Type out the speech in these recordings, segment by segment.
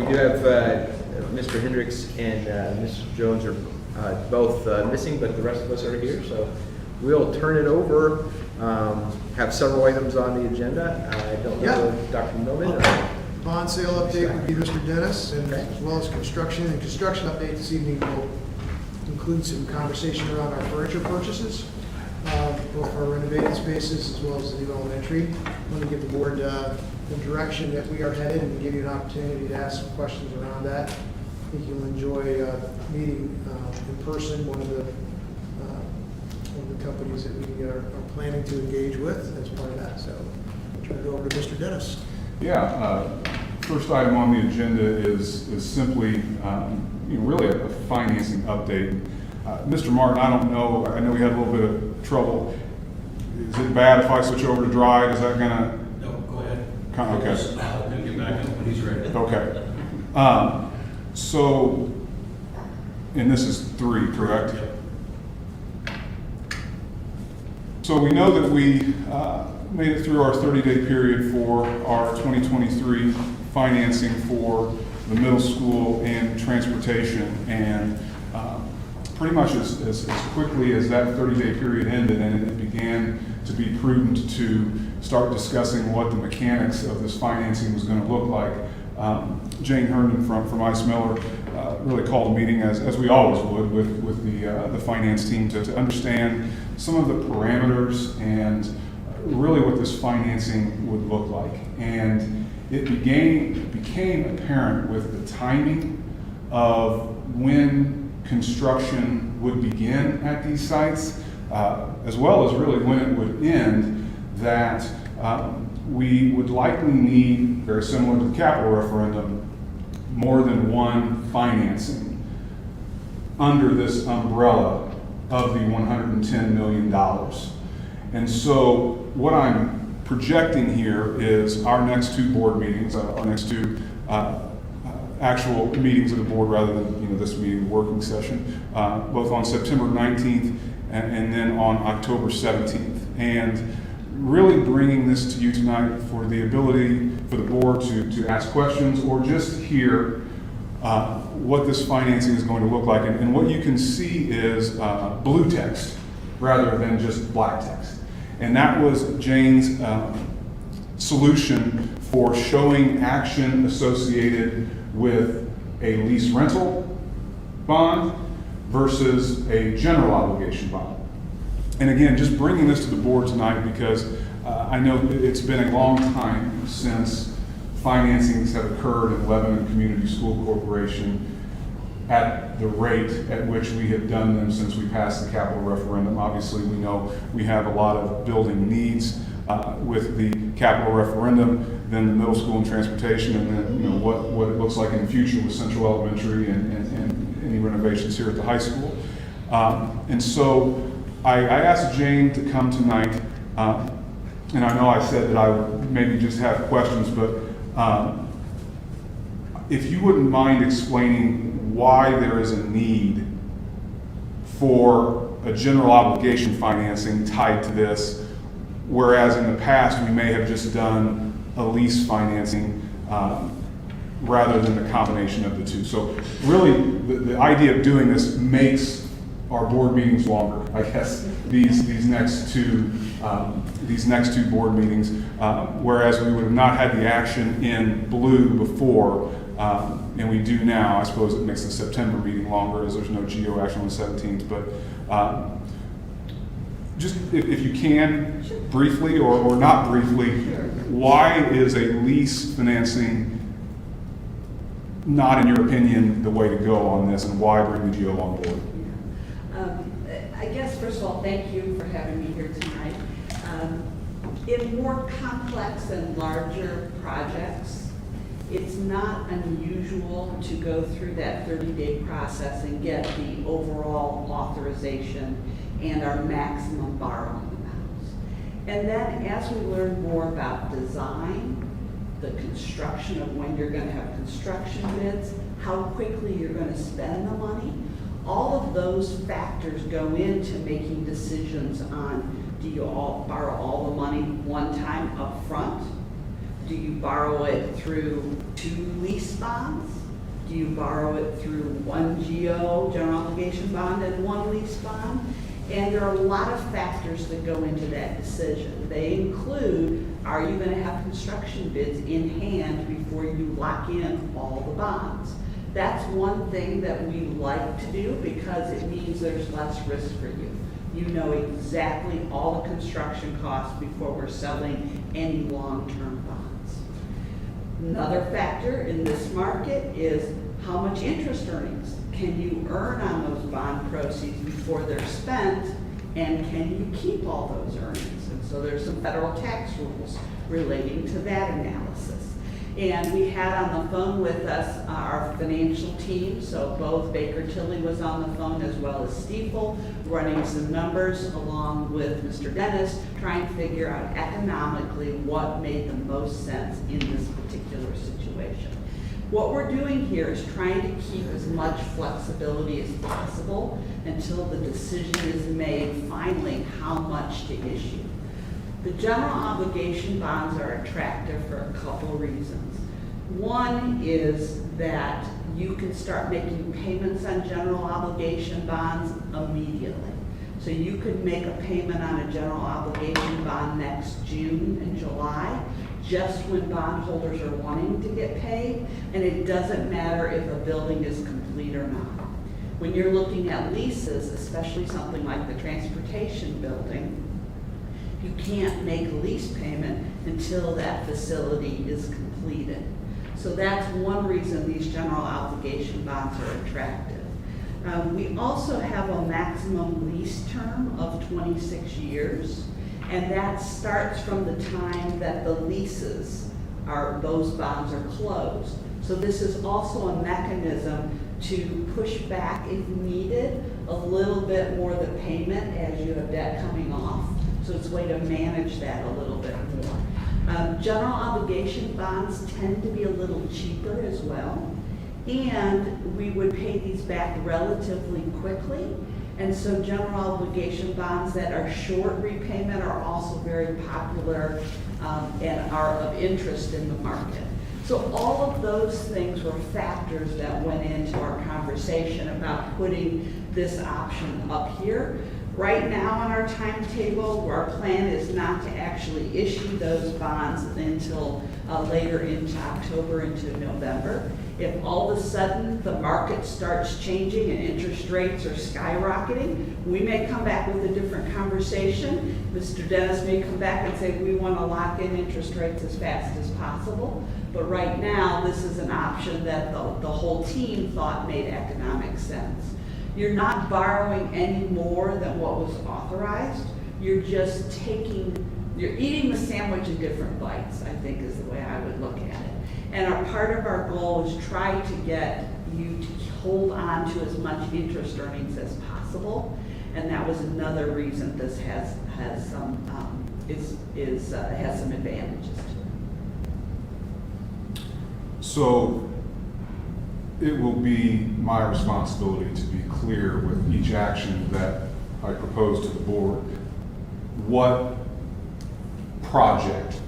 we do have Mr. Hendricks and Mrs. Jones are both missing, but the rest of us are here, so we'll turn it over. Have several items on the agenda. I don't know if Dr. Millman or... Bond sale update would be Mr. Dennis, and Okay. as well as construction. And construction update this evening will include some conversation around our furniture purchases, both our renovated spaces as well as the new elementary. I want to give the board the direction that we are headed and give you an opportunity to ask some questions around that. I think you'll enjoy meeting in person one of the companies that we are planning to engage with as part of that. So I'll turn it over to Mr. Dennis. Yeah, first item on the agenda is simply really a financing update. Mr. Martin, I don't know, I know we had a little bit of trouble. Is it bad if I switch over to Drive? Is that gonna? No, go ahead. Okay. I'll get back up when he's ready. Okay. So, and this is 3, correct? Yep. So we know that we made it through our 30-day period for our 2023 financing for the middle school and transportation, and pretty much as quickly as that 30-day period ended and it began to be prudent to start discussing what the mechanics of this financing was going to look like, Jane Herndon from Ice Miller really called a meeting, as we always would, with the finance team to understand some of the parameters and really what this financing would look like. And it became apparent with the timing of when construction would begin at these sites, as well as really when it would end, that we would likely need, very similar to the capital referendum, more than one financing under this umbrella of the $110 million. And so what I'm projecting here is our next 2 board meetings, our next 2 actual meetings of the board rather than this meeting, working session, both on September 19th and then on October 17th. And really bringing this to you tonight for the ability for the board to ask questions or just hear what this financing is going to look like. And what you can see is blue text rather than just black text. And that was Jane's solution for showing action associated with a lease rental bond versus a general obligation bond. And again, just bringing this to the board tonight because I know it's been a long time since financings have occurred in Lebanon Community School Corporation at the rate at which we have done them since we passed the capital referendum. Obviously, we know we have a lot of building needs with the capital referendum, then the middle school and transportation, and then what it looks like in the future with Central Elementary and any renovations here at the high school. And so I asked Jane to come tonight, and I know I said that I would maybe just have questions, but if you wouldn't mind explaining why there is a need for a general obligation financing tied to this, whereas in the past we may have just done a lease financing rather than the combination of the 2. So really the idea of doing this makes our board meetings longer, I guess, these next two board meetings, whereas we would have not had the action in blue before, and we do now. I suppose it makes the September meeting longer as there's no GO action on the 17th, but just if you can, briefly or not briefly, why is a lease financing not, in your opinion, the way to go on this, and why bring the GO on board? I guess, first of all, thank you for having me here tonight. In more complex and larger projects, it's not unusual to go through that 30-day process and get the overall authorization and our maximum borrowing amounts. And then as we learn more about design, the construction of when you're going to have construction bids, how quickly you're going to spend the money, all of those factors go into making decisions on, do you borrow all the money one time up front, Do you borrow it through 2 lease bonds? Do you borrow it through 1 GO, general obligation bond, and 1 lease bond? And there are a lot of factors that go into that decision. They include, are you going to have construction bids in hand before you lock in all the bonds? That's one thing that we like to do because it means there's less risk for you. You know exactly all the construction costs before we're selling any long-term bonds. Another factor in this market is how much interest earnings can you earn on those bond proceeds before they're spent, and can you keep all those earnings? And so there's some federal tax rules relating to that analysis. And we had on the phone with us our financial team, so both Baker Tilly was on the phone as well as Stiefel, running some numbers along with Mr. Dennis, trying to figure out economically what made the most sense in this particular situation. What we're doing here is trying to keep as much flexibility as possible until the decision is made finally how much to issue. The general obligation bonds are attractive for a couple reasons. One is that you can start making payments on general obligation bonds immediately. So you could make a payment on a general obligation bond next June and July, just when bondholders are wanting to get paid, and it doesn't matter if a building is complete or not. When you're looking at leases, especially something like the transportation building, you can't make a lease payment until that facility is completed. So that's one reason these general obligation bonds are attractive. We also have a maximum lease term of 26 years, and that starts from the time that the leases those bonds are closed. So this is also a mechanism to push back, if needed, a little bit more the payment as you have debt coming off. So it's a way to manage that a little bit more. General obligation bonds tend to be a little cheaper as well. And we would pay these back relatively quickly. And so general obligation bonds that are short repayment are also very popular and are of interest in the market. So all of those things were factors that went into our conversation about putting this option up here. Right now on our timetable, our plan is not to actually issue those bonds until later into October, into November. If all of a sudden the market starts changing and interest rates are skyrocketing, we may come back with a different conversation. Mr. Dennis may come back and say, we want to lock in interest rates as fast as possible. But right now, this is an option that the whole team thought made economic sense. You're not borrowing any more than what was authorized. You're just you're eating the sandwich in different bites, I think is the way I would look at it. And part of our goal is try to get you to hold on to as much interest earnings as possible. And that was another reason this has some advantages to it. So it will be my responsibility to be clear with each action that I propose to the board what project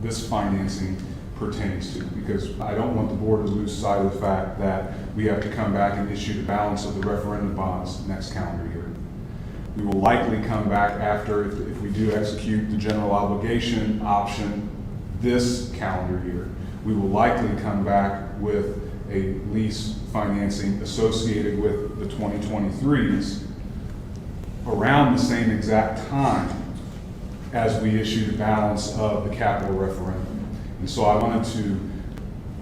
this financing pertains to, because I don't want the board to lose sight of the fact that we have to come back and issue the balance of the referendum bonds next calendar year. We will likely come back after, if we do execute the general obligation option this calendar year, we will likely come back with a lease financing associated with the 2023s around the same exact time as we issue the balance of the capital referendum. And so I wanted to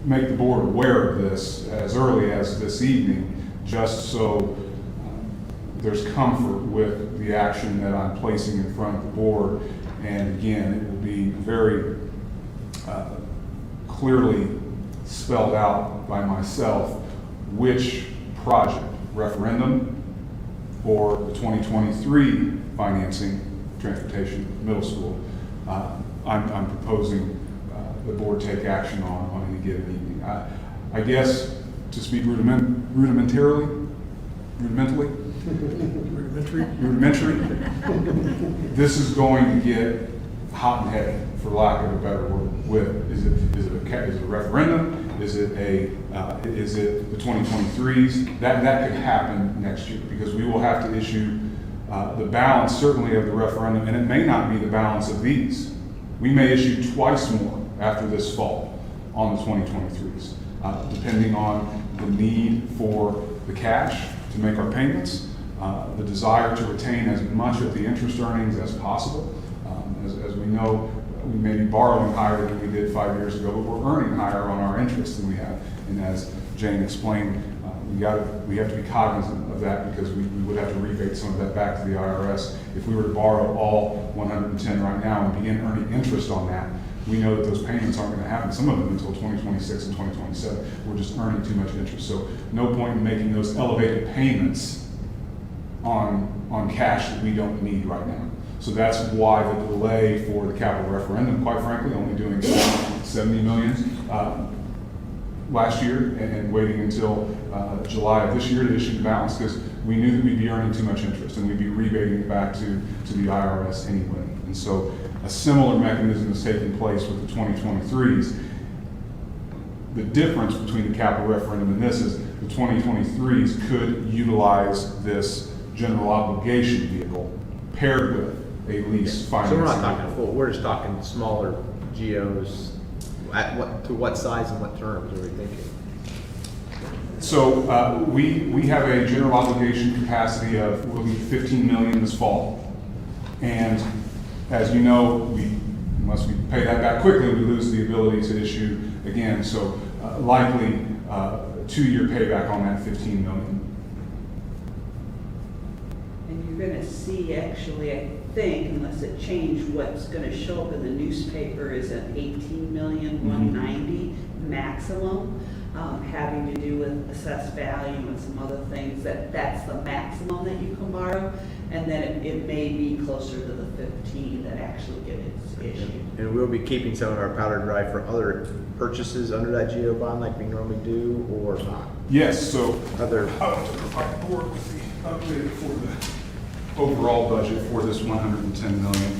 make the board aware of this as early as this evening, just so there's comfort with the action that I'm placing in front of the board. And again, it will be very clearly spelled out by myself which project, referendum or the 2023 financing transportation middle school, I'm proposing the board take action on any given evening. I guess to speak rudimentary, this is going to get hot and heavy, for lack of a better word, with, is it a referendum? Is it the 2023s? That could happen next year, because we will have to issue the balance certainly of the referendum, and it may not be the balance of these. We may issue twice more after this fall on the 2023s, depending on the need for the cash to make our payments, the desire to retain as much of the interest earnings as possible. As we know, we may be borrowing higher than we did 5 years ago, but we're earning higher on our interest than we have. And as Jane explained, we have to be cognizant of that, because we would have to rebate some of that back to the IRS. If we were to borrow all 110 right now and begin earning interest on that, we know that those payments aren't going to happen, some of them until 2026 and 2027. We're just earning too much interest. So no point in making those elevated payments on cash that we don't need right now. So that's why the delay for the capital referendum, quite frankly, only doing 70 million last year, and waiting until July of this year to issue the balance, because we knew that we'd be earning too much interest and we'd be rebating it back to the IRS anyway. And so a similar mechanism is taking place with the 2023s. The difference between the capital referendum and this is the 2023s could utilize this general obligation vehicle paired with a lease financing. So we're not talking vehicle. full, we're just talking smaller GOs. To what size and what terms are we thinking? So we have a general obligation capacity of, will be 15 million this fall. And as you know, unless we pay that back quickly, we lose the ability to issue again. So likely 2-year payback on that 15 million. And you're gonna see, actually, I think, unless it changed, what's gonna show up in the newspaper is an 18,190,000 maximum, having to do with assessed value and some other things, that's the maximum that you can borrow. And then it may be closer to the 15 that actually get issued. And we'll be keeping some of our powder dry for other purchases under that GO bond like we normally do, or not? Yes, so Other, I'll have to provide the board with the update for the overall budget for this 110 million.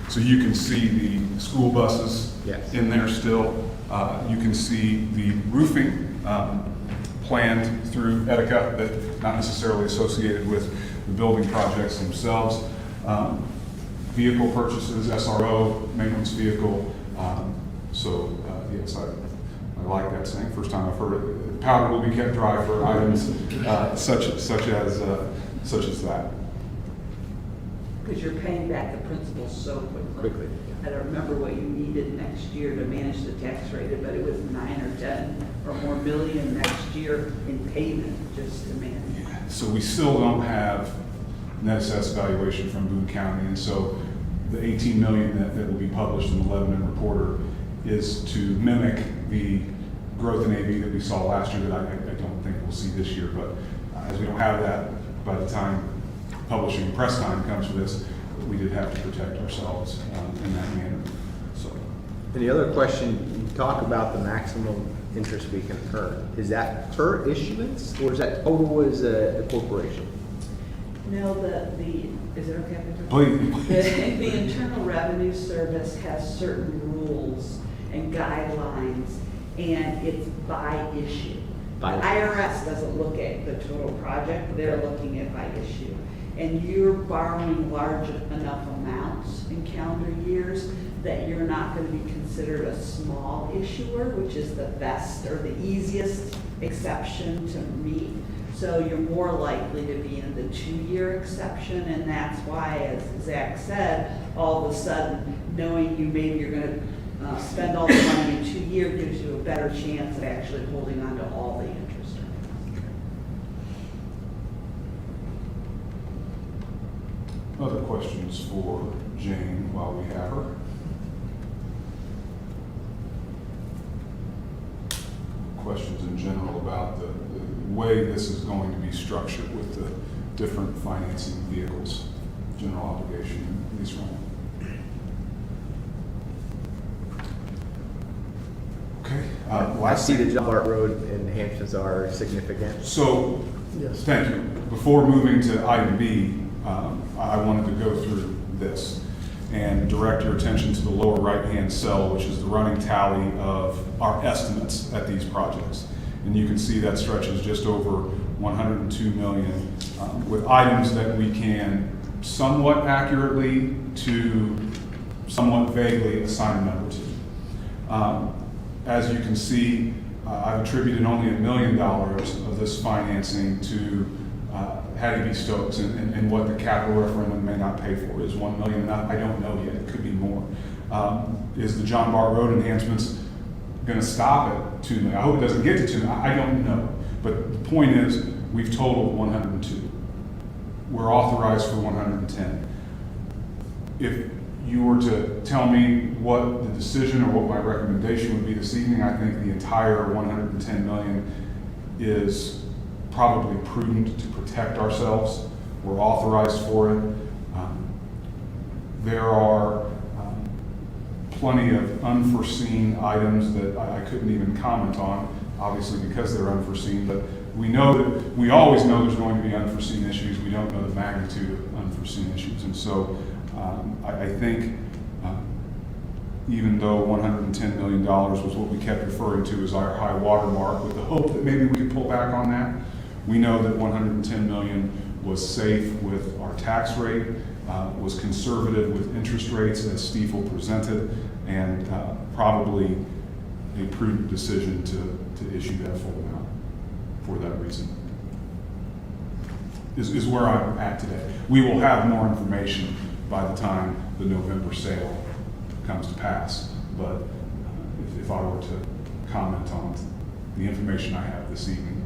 So you can see the school buses Yes. in there still. You can see the roofing planned through Etica, that not necessarily associated with the building projects themselves. Vehicle purchases, SRO, maintenance vehicle. Yes, I like that saying. First time I've heard it. Powder will be kept dry for items such as that. Because you're paying back the principal so quickly. I don't remember what you needed next year to manage the tax rate, but it was 9 or 10 or more million next year in payment just to manage. So we still don't have net assessed valuation from Boone County, and so the 18 million that will be published in the Lebanon Reporter is to mimic the growth in AV that we saw last year that I don't think we'll see this year. But as we don't have that by the time publishing press time comes for this, we did have to protect ourselves in that manner. So and the other question, you talk about the maximum interest we can earn. Is that per issuance, or is that total as a corporation? No, is it okay if I talk? please. The Internal Revenue Service has certain rules and guidelines, and it's by issue. The By issue. IRS doesn't look at the total project, they're looking at by issue. And you're borrowing large enough amounts in calendar years that you're not going to be considered a small issuer, which is the best or the easiest exception to meet. So you're more likely to be in the 2-year exception, and that's why, as Zach said, all of a sudden, knowing you're going to spend all the money in 2 years gives you a better chance of actually holding on to all the interest earnings. Other questions for Jane while we have her? Questions in general about the way this is going to be structured with the different financing vehicles, general obligation, lease rental. Okay. I see the John Bart Road enhancements are significant. So Yes. Thank you. Before moving to item B, I wanted to go through this and direct your attention to the lower right-hand cell, which is the running tally of our estimates at these projects. And you can see that stretches just over 102 million, with items that we can somewhat accurately to somewhat vaguely assign a number to. As you can see, I've attributed only $1 million of this financing to Hattie B. Stokes, and what the capital referendum may not pay for. Is $1 million enough? I don't know yet. It could be more. Is the John Bart Road enhancements going to stop at $2 million? I hope it doesn't get to $2 million. I don't know. But the point is, we've totaled 102. We're authorized for 110. If you were to tell me what the decision or what my recommendation would be this evening, I think the entire 110 million is probably prudent to protect ourselves. We're authorized for it. There are plenty of unforeseen items that I couldn't even comment on, obviously because they're unforeseen, but we always know there's going to be unforeseen issues. We don't know the magnitude of unforeseen issues. And so I think even though $110 million was what we kept referring to as our high water mark, with the hope that maybe we could pull back on that, we know that 110 million was safe with our tax rate, was conservative with interest rates as Stiefel presented, and probably a prudent decision to issue that full amount for that reason. Is where I'm at today. We will have more information by the time the November sale comes to pass, but if I were to comment on the information I have this evening,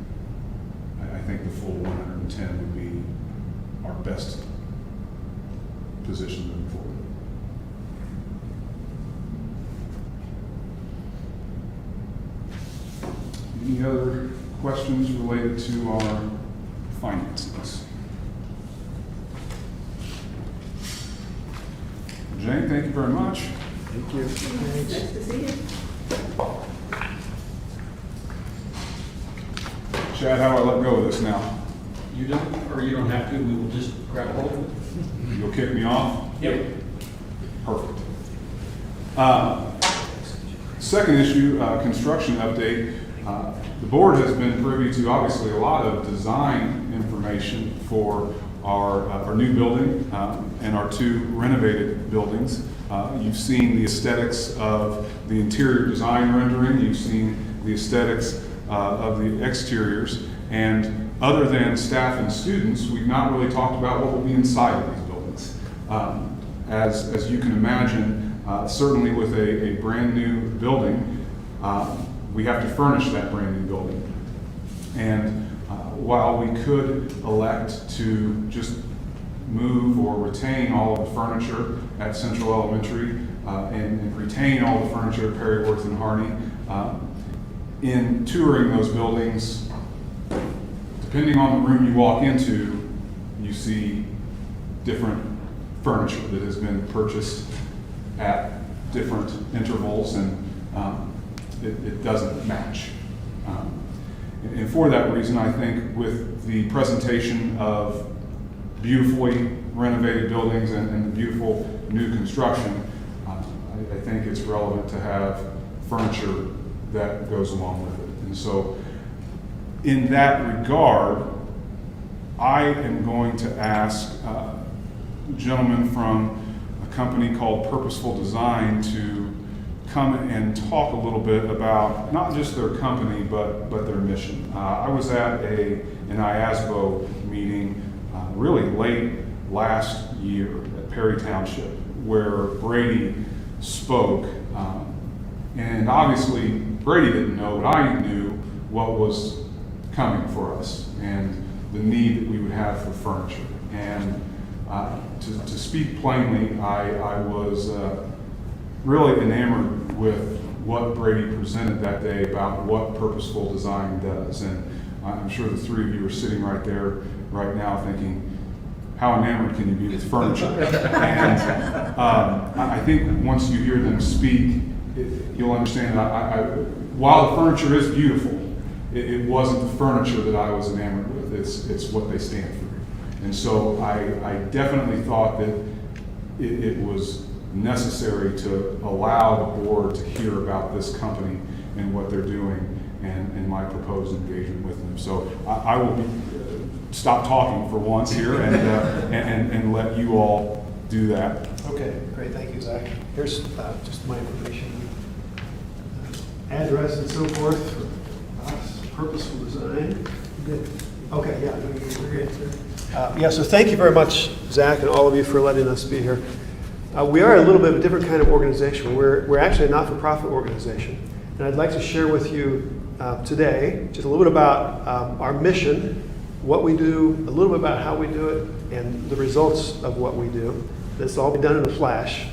I think the full 110 would be our best position moving forward. Any other questions related to our finances? Jane, thank you very much. Thank you. Nice to see you. Chad, how do I let go of this now? You don't, or you don't have to, we will just grab hold of it. You'll kick me off? Yep. Perfect. Second issue, construction update. The board has been privy to obviously a lot of design information for our new building and our two renovated buildings. You've seen the aesthetics of the interior design rendering. You've seen the aesthetics of the exteriors. And other than staff and students, we've not really talked about what will be inside of these buildings. As you can imagine, certainly with a brand new building, we have to furnish that brand new building. And while we could elect to just move or retain all of the furniture at Central Elementary and retain all the furniture at Perry Worth and Harney, in touring those buildings, depending on the room you walk into, you see different furniture that has been purchased at different intervals, and it doesn't match. And for that reason, I think with the presentation of beautifully renovated buildings and the beautiful new construction, I think it's relevant to have furniture that goes along with it. And so in that regard, I am going to ask a gentleman from a company called Purposeful Design to come and talk a little bit about not just their company, but their mission. I was at an IASBO meeting really late last year at Perry Township, where Brady spoke. And obviously, Brady didn't know, but I knew what was coming for us and the need that we would have for furniture. And to speak plainly, I was really enamored with what Brady presented that day about what Purposeful Design does. And I'm sure the three of you are sitting right there right now thinking, how enamored can you be with furniture? And I think once you hear them speak, you'll understand that while the furniture is beautiful, it wasn't the furniture that I was enamored with. it's what they stand for. And so I definitely thought that it was necessary to allow the board to hear about this company and what they're doing and my proposed engagement with them. So I will stop talking for once here and let you all do that. Okay, great, thank you, Zach. Here's just my information. Address and so forth for us, Purposeful Design. Good. Okay, yeah, we're good. Yeah, so thank you very much, Zach, and all of you for letting us be here. We are a little bit of a different kind of organization. We're actually a not-for-profit organization. And I'd like to share with you today just a little bit about our mission, what we do, a little bit about how we do it, and the results of what we do. This will all be done in a flash.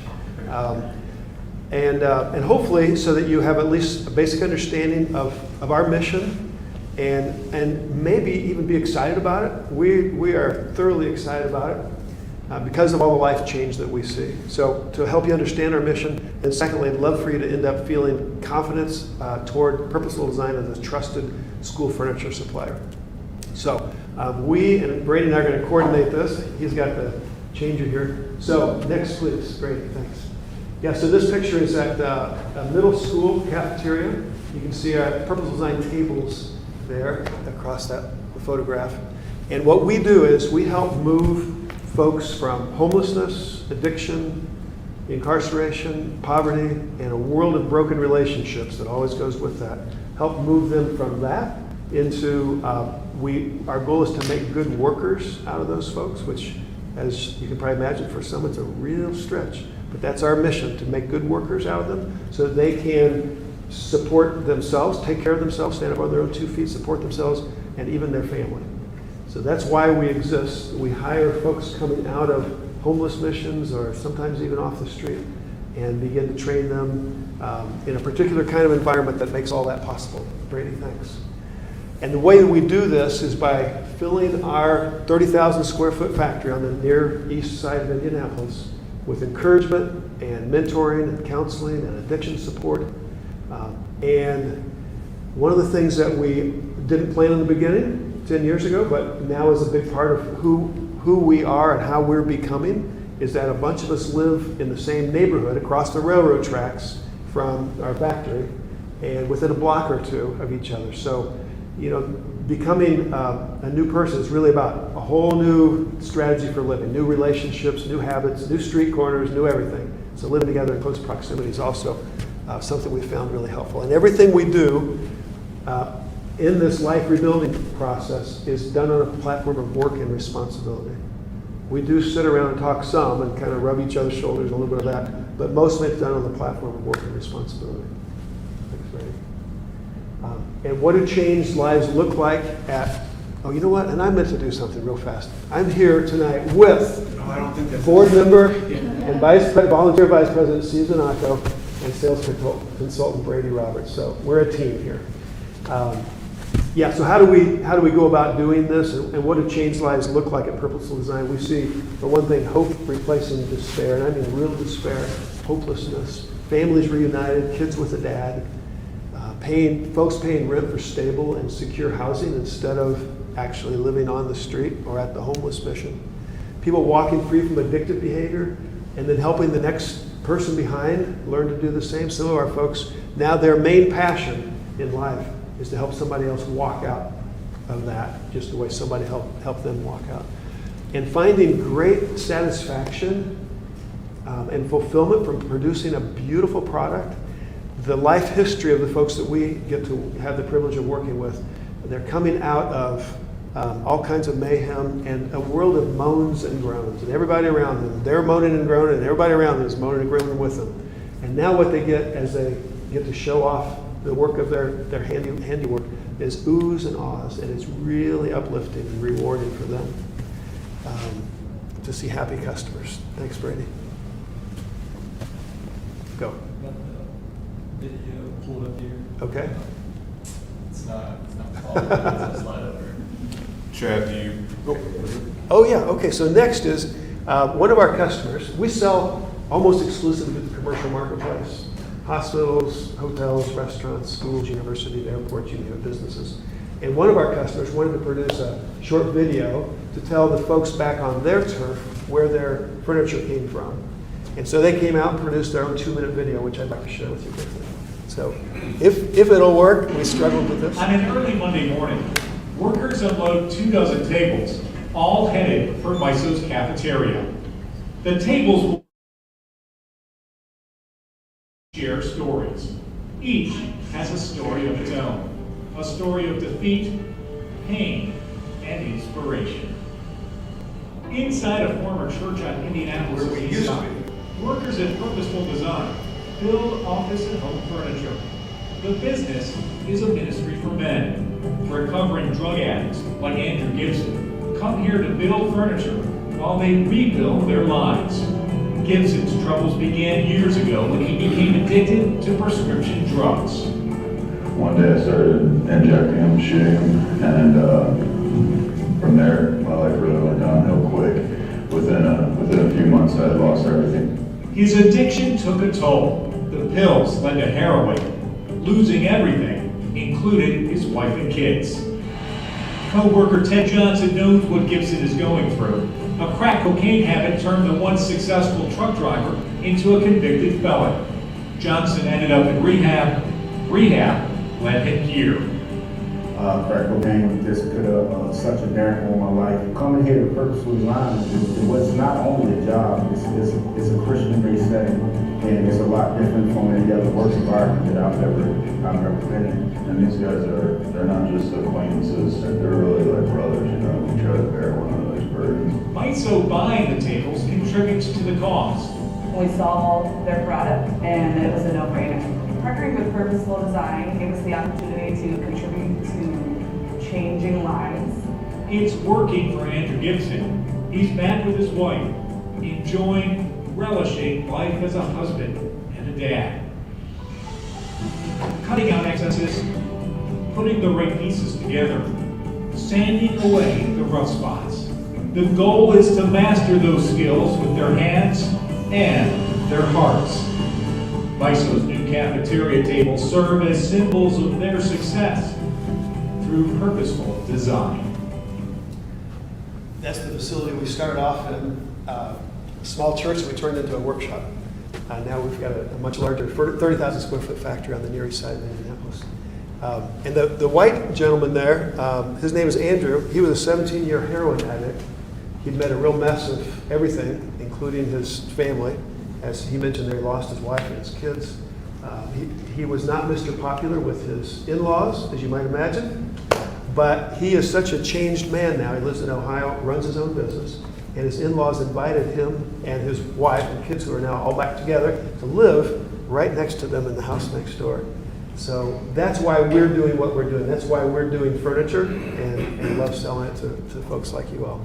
And hopefully so that you have at least a basic understanding of our mission and maybe even be excited about it. We are thoroughly excited about it because of all the life change that we see. So to help you understand our mission, and secondly, I'd love for you to end up feeling confidence toward Purposeful Design as a trusted school furniture supplier. So we, and Brady and I are going to coordinate this. He's got the changer here. So next, please, Brady, thanks. Yeah, so this picture is at a middle school cafeteria. You can see our Purposeful Design tables there across that photograph. And what we do is we help move folks from homelessness, addiction, incarceration, poverty, and a world of broken relationships that always goes with that. Help move them from that into, our goal is to make good workers out of those folks, which, as you can probably imagine, for some it's a real stretch. But that's our mission, to make good workers out of them so that they can support themselves, take care of themselves, stand up on their own 2 feet, support themselves, and even their family. So that's why we exist. We hire folks coming out of homeless missions or sometimes even off the street and begin to train them in a particular kind of environment that makes all that possible. Brady, thanks. And the way that we do this is by filling our 30,000 square foot factory on the near east side of Indianapolis with encouragement and mentoring and counseling and addiction support. And one of the things that we didn't plan in the beginning 10 years ago, but now is a big part of who we are and how we're becoming, is that a bunch of us live in the same neighborhood across the railroad tracks from our factory and within a block or two of each other. So, you know, becoming a new person is really about a whole new strategy for living, new relationships, new habits, new street corners, new everything. So living together in close proximity is also something we found really helpful. And everything we do in this life rebuilding process is done on a platform of work and responsibility. We do sit around and talk some and kind of rub each other's shoulders, a little bit of that, but mostly it's done on the platform of work and responsibility. Thanks, Brady. And what do changed lives look like at, oh, you know what? And I meant to do something real fast. I'm here tonight with board member and volunteer vice president Susan Otto and sales consultant Brady Roberts. So we're a team here. So how do we go about doing this, and what do changed lives look like at Purposeful Design? We see, for one thing, hope replacing despair, and I mean real despair, hopelessness, families reunited, kids with a dad, folks paying rent for stable and secure housing instead of actually living on the street or at the homeless mission. People walking free from addictive behavior and then helping the next person behind learn to do the same. Some of our folks, now their main passion in life is to help somebody else walk out of that, just the way somebody helped them walk out. And finding great satisfaction and fulfillment from producing a beautiful product. The life history of the folks that we get to have the privilege of working with, they're coming out of all kinds of mayhem and a world of moans and groans. And everybody around them, they're moaning and groaning, and everybody around them is moaning and groaning with them. And now what they get as they get to show off the work of their handiwork is oohs and ahs, and it's really uplifting and rewarding for them to see happy customers. Thanks, Brady. Go. Video pulled up here. Okay. It's not following, it's a slide over. Chad, do you? Oh yeah, okay, so next is one of our customers. We sell almost exclusively to the commercial marketplace. Hospitals, hotels, restaurants, schools, universities, airports, you name it, businesses. And one of our customers wanted to produce a short video to tell the folks back on their turf where their furniture came from. And so they came out and produced their own 2-minute video, which I'd like to share with you quickly. So if it'll work, we struggled with this. On an early Monday morning, workers unload 24 tables, all headed for MISO's cafeteria. The tables will share stories. Each has a story of its own, a story of defeat, pain, and inspiration. Inside a former church on Indianapolis' Where we east used to side, workers at Purposeful Design build office and home furniture. The business is a ministry for men. Recovering drug addicts like Andrew Gibson come here to build furniture while they rebuild their lives. Gibson's troubles began years ago when he became addicted to prescription drugs. One day I started injecting him, shooting him, and from there my life really went downhill quick. Within a few months I had lost everything. His addiction took a toll. The pills led to heroin. Losing everything included his wife and kids. Co-worker Ted Johnson knows what Gibson is going through. A crack cocaine habit turned the once successful truck driver into a convicted felon. Johnson ended up in rehab. Rehab led him here. Crack cocaine just put such a damper on my life. Coming here to Purposeful Design, it was not only a job, it's a Christian-based setting, and it's a lot different from any other work environment that I've ever been in. And these guys they're not just acquaintances, they're really like brothers, you know, we try to bear one another's burdens. MISO buying the tables contributes to the cost. We saw their product and it was a no-brainer. Partnering with Purposeful Design gave us the opportunity to contribute to changing lives. It's working for Andrew Gibson. He's back with his wife, enjoying, relishing life as a husband and a dad. Cutting out excesses, putting the right pieces together, sanding away the rough spots. The goal is to master those skills with their hands and their hearts. MISO's new cafeteria tables serve as symbols of their success through purposeful design. That's the facility we started off in, a small church that we turned into a workshop. Now we've got a much larger 30,000 square foot factory on the Near East Side of Indianapolis. And the white gentleman there, his name is Andrew. He was a 17-year heroin addict. He'd made a real mess of everything, including his family. As he mentioned there, he lost his wife and his kids. He was not Mr. Popular with his in-laws, as you might imagine, but he is such a changed man now. He lives in Ohio, runs his own business, and his in-laws invited him and his wife and kids, who are now all back together, to live right next to them in the house next door. So that's why we're doing what we're doing. That's why we're doing furniture and love selling it to folks like you all.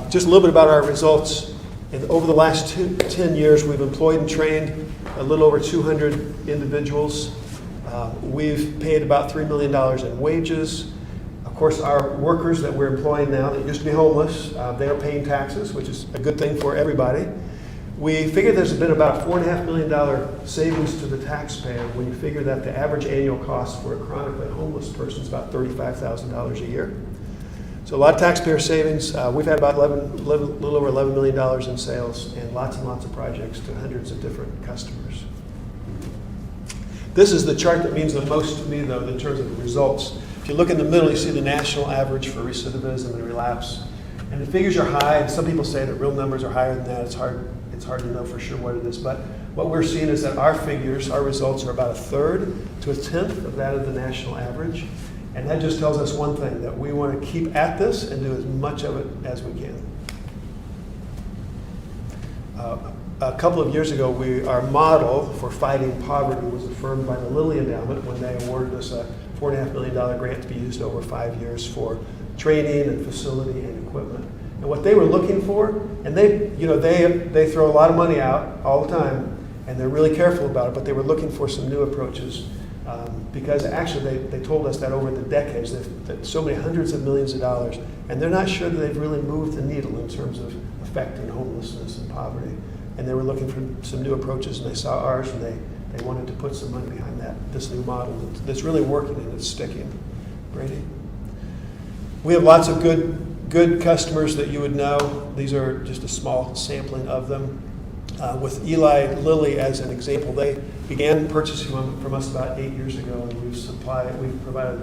Just a little bit about our results. And over the last 10 years, we've employed and trained a little over 200 individuals. We've paid about $3 million in wages. Of course, our workers that we're employing now that used to be homeless, they are paying taxes, which is a good thing for everybody. We figure there's been about a $4.5 million savings to the taxpayer when you figure that the average annual cost for a chronically homeless person is about $35,000 a year. So a lot of taxpayer savings. We've had about a little over $11 million in sales and lots of projects to hundreds of different customers. This is the chart that means the most to me, though, in terms of the results. If you look in the middle, you see the national average for recidivism and relapse. And the figures are high, and some people say that real numbers are higher than that. It's hard to know for sure what it is. But what we're seeing is that our figures, our results are about a third to a tenth of that of the national average. And that just tells us one thing, that we want to keep at this and do as much of it as we can. A couple of years ago, our model for fighting poverty was affirmed by the Lilly Endowment when they awarded us a $4.5 million grant to be used over 5 years for training and facility and equipment. And what they were looking for, and they throw a lot of money out all the time, and they're really careful about it, but they were looking for some new approaches. Because actually they told us that over the decades that so many hundreds of millions of dollars, and they're not sure that they've really moved the needle in terms of affecting homelessness and poverty. And they were looking for some new approaches, and they saw ours, and they wanted to put some money behind this new model that's really working and it's sticking. Brady? We have lots of good customers that you would know. These are just a small sampling of them. With Eli Lilly as an example, they began purchasing from us about 8 years ago, and we've provided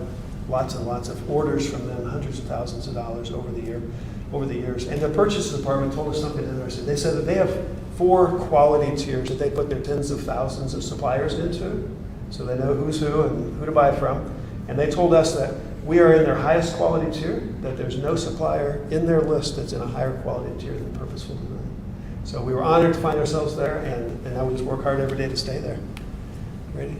lots and lots of orders from them, hundreds of thousands of dollars over the years. And the purchase department told us something interesting. They said that they have 4 quality tiers that they put their tens of thousands of suppliers into, so they know who's who and who to buy from. And they told us that we are in their highest quality tier, that there's no supplier in their list that's in a higher quality tier than Purposeful Design. So we were honored to find ourselves there, and now we just work hard every day to stay there. Ready?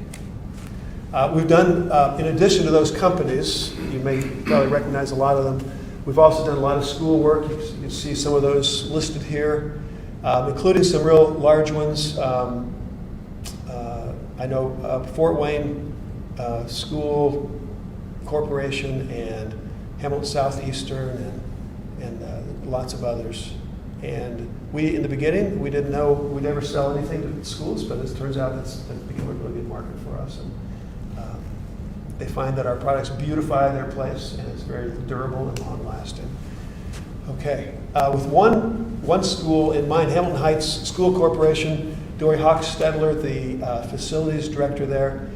We've done, in addition to those companies, you may probably recognize a lot of them, we've also done a lot of school work. You can see some of those listed here, including some real large ones. I know Fort Wayne School Corporation and Hamilton Southeastern and lots of others. And we, in the beginning, we didn't know we'd ever sell anything to schools, but it turns out it's become a really good market for us. And they find that our products beautify their place, and it's very durable and long-lasting. Okay, with one school in mind, Hamilton Heights School Corporation, Dory Hochstedler, the facilities director there,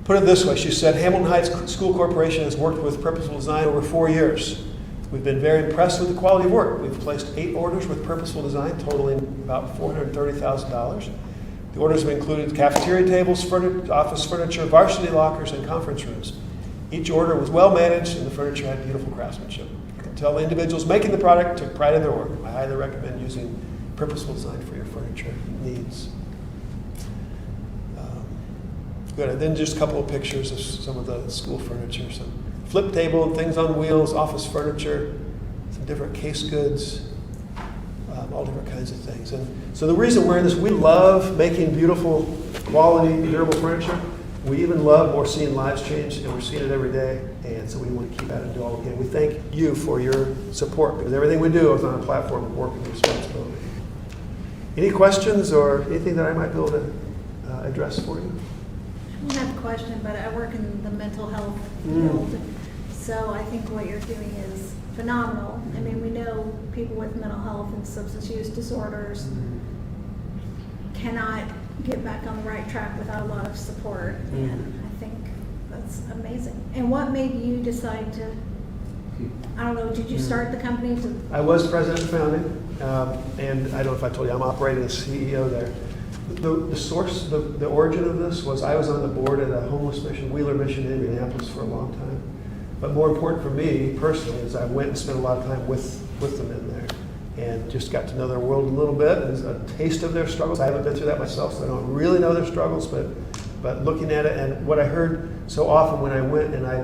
put it this way. She said, Hamilton Heights School Corporation has worked with Purposeful Design over 4 years. We've been very impressed with the quality of work. We've placed 8 orders with Purposeful Design, totaling about $430,000. The orders have included cafeteria tables, office furniture, varsity lockers, and conference rooms. Each order was well managed, and the furniture had beautiful craftsmanship. You can tell the individuals making the product took pride in their work. I highly recommend using Purposeful Design for your furniture needs. Good. And then just a couple of pictures of some of the school furniture. Some flip table, things on wheels, office furniture, some different case goods, all different kinds of things. And so the reason we're in this, we love making beautiful, quality, durable furniture. We even love more seeing lives change, and we're seeing it every day. And so we want to keep at it and do all we can. We thank you for your support, because everything we do is on a platform of work and responsibility. Any questions or anything that I might be able to address for you? I don't have a question, but I work in the mental health field, so I think what you're doing is phenomenal. I mean, we know people with mental health and substance use disorders cannot get back on the right track without a lot of support, and I think that's amazing. And what made you decide to, I don't know, did you start the company to? I was president and founding, and I don't know if I told you, I'm operating as CEO there. The source, the origin of this was I was on the board at a homeless mission, Wheeler Mission in Indianapolis for a long time. But more important for me personally is I went and spent a lot of time with them in there and just got to know their world a little bit and a taste of their struggles. I haven't been through that myself, so I don't really know their struggles, but looking at it and what I heard so often when I went, and I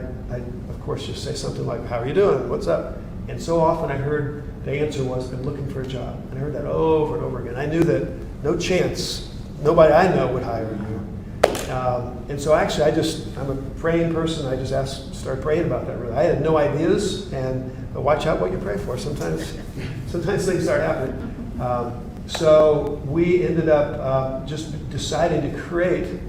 of course just say something like, how are you doing? What's up? And so often I heard the answer was, I'm looking for a job. And I heard that over and over again. I knew that no chance, nobody I know would hire you. And so actually I'm a praying person. I just started praying about that really. I had no ideas, but watch out what you pray for. Sometimes things start happening. So we ended up just deciding to create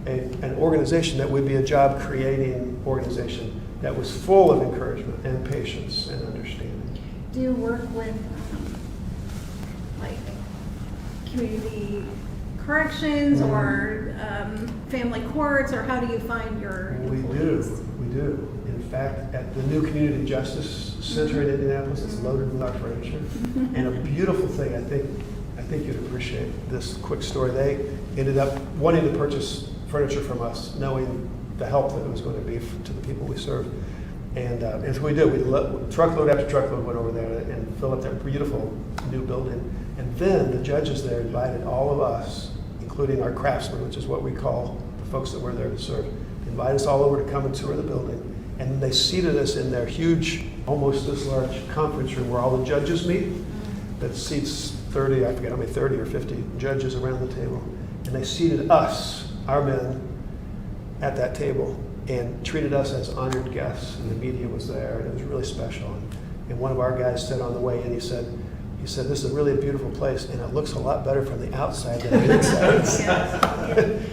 an organization that would be a job creating organization that was full of encouragement and patience and understanding. Do you work with like community corrections or family courts, or how do you find your employees? We do. In fact, at the new Community Justice Center in Indianapolis, it's loaded with our furniture. And a beautiful thing, I think you'd appreciate this quick story. They ended up wanting to purchase furniture from us, knowing the help that it was going to be to the people we serve. And so we did. Truckload after truckload went over there and filled up their beautiful new building. And then the judges there invited all of us, including our craftsmen, which is what we call the folks that we're there to serve, invite us all over to come and tour the building. And they seated us in their huge, almost this large conference room where all the judges meet, that seats 30, I forget how many, 30 or 50 judges around the table. And they seated us, our men, at that table and treated us as honored guests. And the media was there, and it was really special. And one of our guys said on the way in, he said, this is really a beautiful place, and it looks a lot better from the outside than the inside. Yes.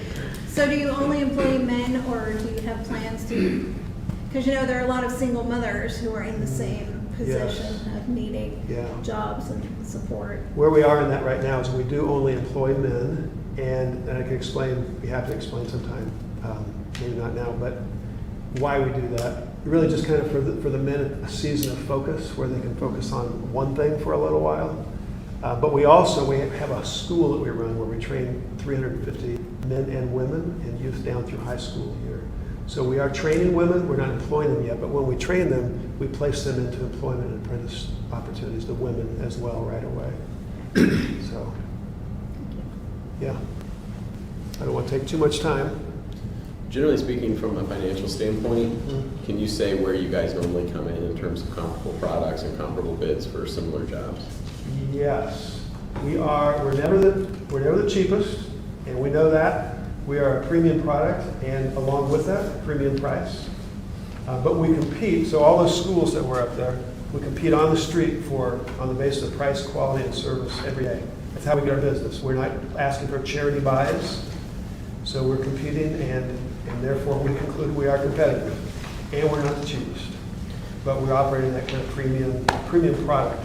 So do you only employ men, or do you have plans to Because, you know, there are a lot of single mothers who are in the same position of needing Yeah. jobs and support. Where we are in that right now is we do only employ men, and I can explain, be happy to explain sometime, maybe not now, but why we do that. Really just kind of for the men, a season of focus where they can focus on one thing for a little while. But we have a school that we run where we train 350 men and women and youth down through high school here. So we are training women, we're not employing them yet, but when we train them, we place them into employment and apprentice opportunities to women as well right away. So, yeah. I don't want to take too much time. Generally speaking, from a financial standpoint, can you say where you guys normally come in terms of comparable products and comparable bids for similar jobs? Yes, we're never the cheapest, and we know that. We are a premium product, and along with that, premium price. But we compete, so all those schools that were up there, we compete on the street on the basis of price, quality, and service every day. That's how we get our business. We're not asking for charity buys, so we're competing, and therefore we conclude we are competitive, and we're not the cheapest. But we're operating that kind of premium product.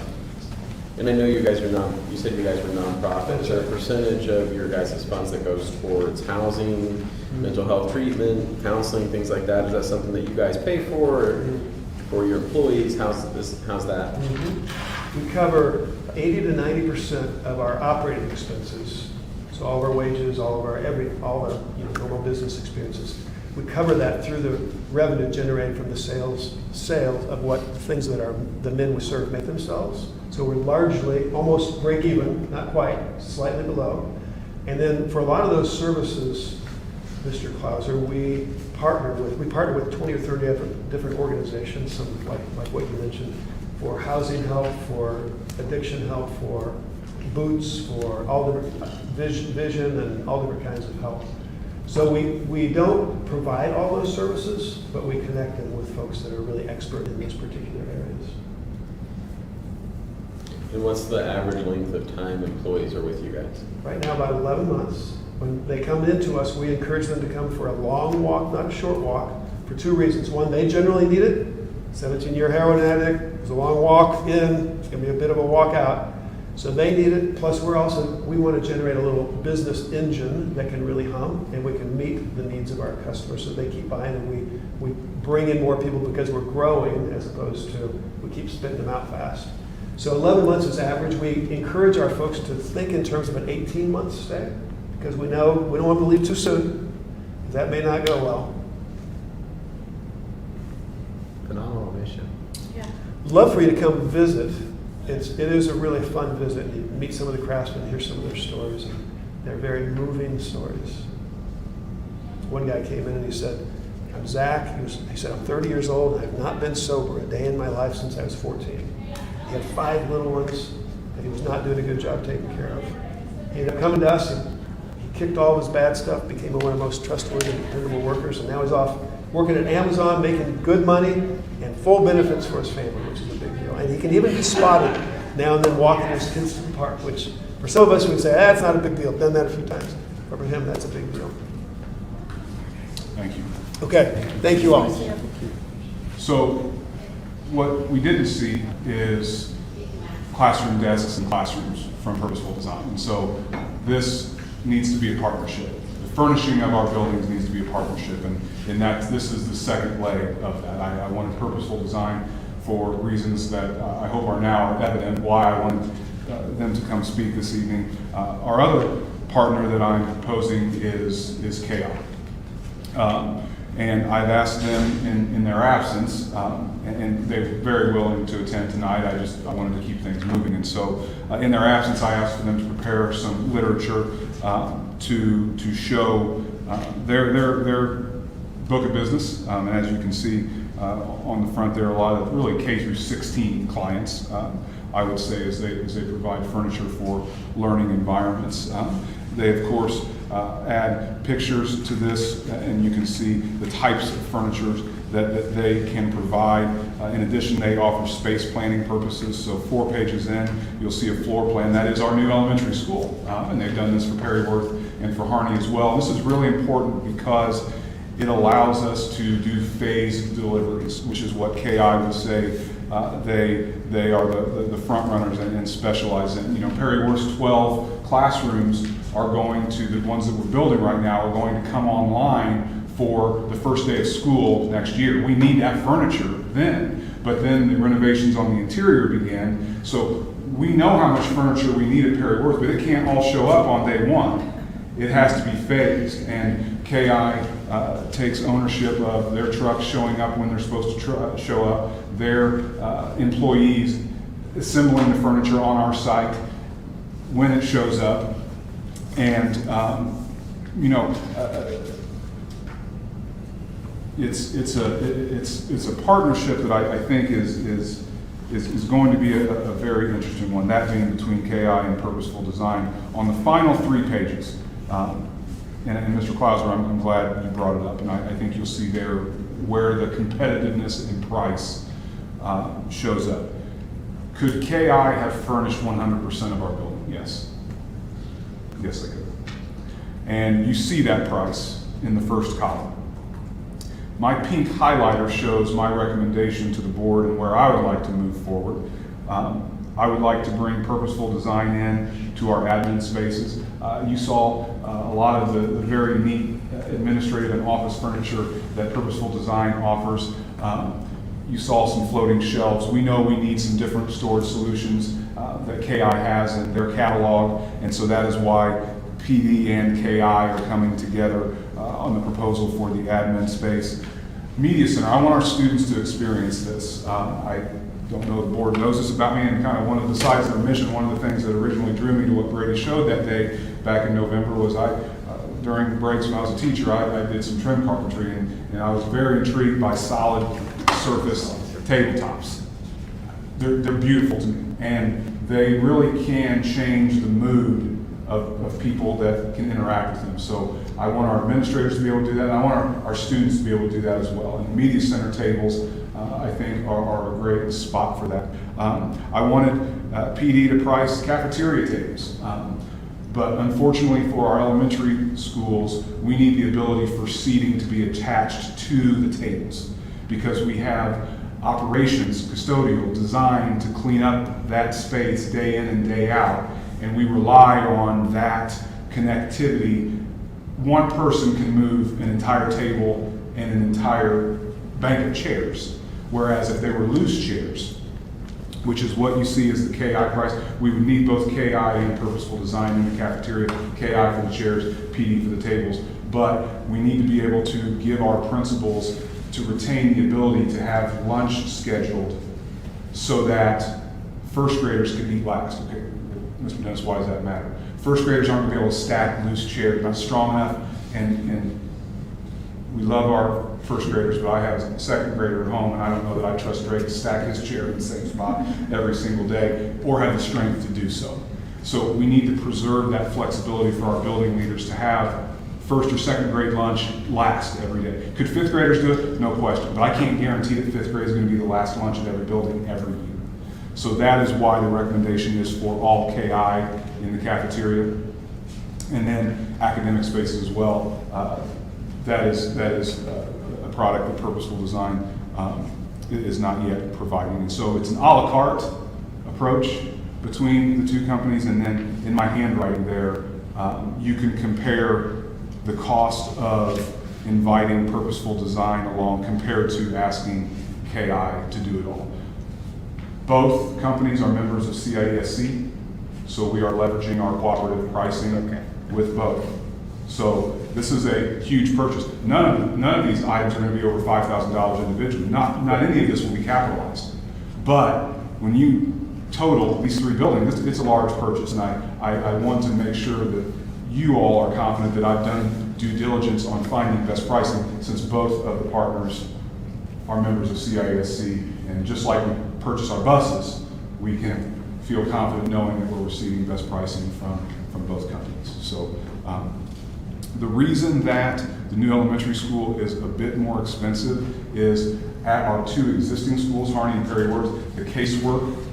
And I know you guys you said you guys were nonprofit. Is there a percentage of your guys' funds that goes towards housing, mental health treatment, counseling, things like that? Is that something that you guys pay for your employees? How's that? Mm-hmm. We cover 80 to 90% of our operating expenses. So all of our wages, all of our normal business experiences. We cover that through the revenue generated from the sales of what things that the men we serve make themselves. So we're largely almost break even, not quite, slightly below. And then for a lot of those services, Mr. Clauser, we partner with 20 or 30 different organizations, some like what you mentioned, for housing help, for addiction help, for boots, for all different vision and all different kinds of help. So we don't provide all those services, but we connect them with folks that are really expert in these particular areas. And what's the average length of time employees are with you guys? Right now, about 11 months. When they come into us, we encourage them to come for a long walk, not a short walk, for two reasons. One, they generally need it. 17-year heroin addict, it's a long walk in, it's going to be a bit of a walk out. So they need it, plus we want to generate a little business engine that can really hum, and we can meet the needs of our customers so they keep buying, and we bring in more people because we're growing as opposed to we keep spitting them out fast. So 11 months is average. We encourage our folks to think in terms of an 18-month stay because we know we don't want to leave too soon. That may not go well. Phenomenal mission. Yeah. Love for you to come visit. It is a really fun visit. You meet some of the craftsmen, hear some of their stories, and they're very moving stories. One guy came in and he said, "I'm Zach." He said, "I'm 30 years old and I've not been sober a day in my life since I was 14. He had 5 little ones that he was not doing a good job taking care of. He ended up coming to us and he kicked all of his bad stuff, became one of the most trustworthy and dependable workers, and now he's off working at Amazon, making good money and full benefits for his family, which is a big deal. And he can even be spotted now and then walking his kids to the park, which for some of us would say, that's not a big deal. I've done that a few times. But for him, that's a big deal. Thank you. Okay, thank you all. So what we didn't see is classroom desks and classrooms from Purposeful Design. And so this needs to be a partnership. The furnishing of our buildings needs to be a partnership, and this is the second leg of that. I wanted Purposeful Design for reasons that I hope are now evident why I wanted them to come speak this evening. Our other partner that I'm proposing is KI. And I've asked them in their absence, and they're very willing to attend tonight. I wanted to keep things moving. And so in their absence, I asked for them to prepare some literature to show their book of business. And as you can see on the front, there are a lot of really K through 16 clients, I would say, as they provide furniture for learning environments. They, of course, add pictures to this, and you can see the types of furniture that they can provide. In addition, they offer space planning purposes. So 4 pages in, you'll see a floor plan. That is our new elementary school, and they've done this for Perryworth and for Harney as well. This is really important because it allows us to do phased deliveries, which is what KI would say they are the front runners and specialize in. You know, Perry Worth's 12 classrooms are going to, the ones that we're building right now, are going to come online for the first day of school next year. We need that furniture then, but then the renovations on the interior begin. So we know how much furniture we need at Perry Worth, but it can't all show up on day one. It has to be phased, and KI takes ownership of their trucks showing up when they're supposed to show up, their employees assembling the furniture on our site when it shows up, and you know, it's a partnership that I think is going to be a very interesting one. That being between KI and Purposeful Design on the final 3 pages. And Mr. Clauser, I'm glad you brought it up, and I think you'll see there where the competitiveness in price shows up. Could KI have furnished 100% of our building? Yes. Yes, they could. And you see that price in the first column. My pink highlighter shows my recommendation to the board and where I would like to move forward. I would like to bring Purposeful Design in to our admin spaces. You saw a lot of the very neat administrative and office furniture that Purposeful Design offers. You saw some floating shelves. We know we need some different storage solutions that KI has in their catalog, and so that is why PD and KI are coming together on the proposal for the admin space. Media Center, I want our students to experience this. I don't know if the board knows this about me, and kind of one of the sides of the mission, one of the things that originally drew me to what Brady showed that day back in November was during breaks when I was a teacher, I did some trim carpentry, and I was very intrigued by solid surface tabletops. They're beautiful to me, and they really can change the mood of people that can interact with them. So I want our administrators to be able to do that, and I want our students to be able to do that as well. And media center tables, I think, are a great spot for that. I wanted PD to price cafeteria tables. But unfortunately for our elementary schools, we need the ability for seating to be attached to the tables, because we have operations, custodial, design to clean up that space day in and day out, and we rely on that connectivity. One person can move an entire table and an entire bank of chairs, whereas if they were loose chairs, which is what you see as the KI price, we would need both KI and Purposeful Design in the cafeteria, KI for the chairs, PD for the tables, but we need to be able to give our principals to retain the ability to have lunch scheduled so that first graders can eat last. Okay, Mr. Dennis, why does that matter? First graders aren't going to be able to stack loose chairs, not strong enough, and we love our first graders, but I have a second grader at home, and I don't know that I trust Drake to stack his chair in the same spot every single day or have the strength to do so. So we need to preserve that flexibility for our building leaders to have first or second grade lunch last every day. Could fifth graders do it? No question, but I can't guarantee that fifth grade is going to be the last lunch at every building every year. So that is why the recommendation is for all KI in the cafeteria, and then academic spaces as well. That is a product that Purposeful Design is not yet providing. And so it's an a la carte approach between the two companies, and then in my handwriting there, you can compare the cost of inviting Purposeful Design along compared to asking KI to do it all. Both companies are members of CIESC, so we are leveraging our cooperative pricing with both. So this is a huge purchase. None of these items are going to be over $5,000 individually. Not any of this will be capitalized. But when you total these 3 buildings, it's a large purchase, and I want to make sure that you all are confident that I've done due diligence on finding best pricing, since both of the partners are members of CISC, and just like we purchase our buses, we can feel confident knowing that we're receiving best pricing from both companies. So the reason that the new elementary school is a bit more expensive is at our 2 existing schools, Harney and Perry Worth, the casework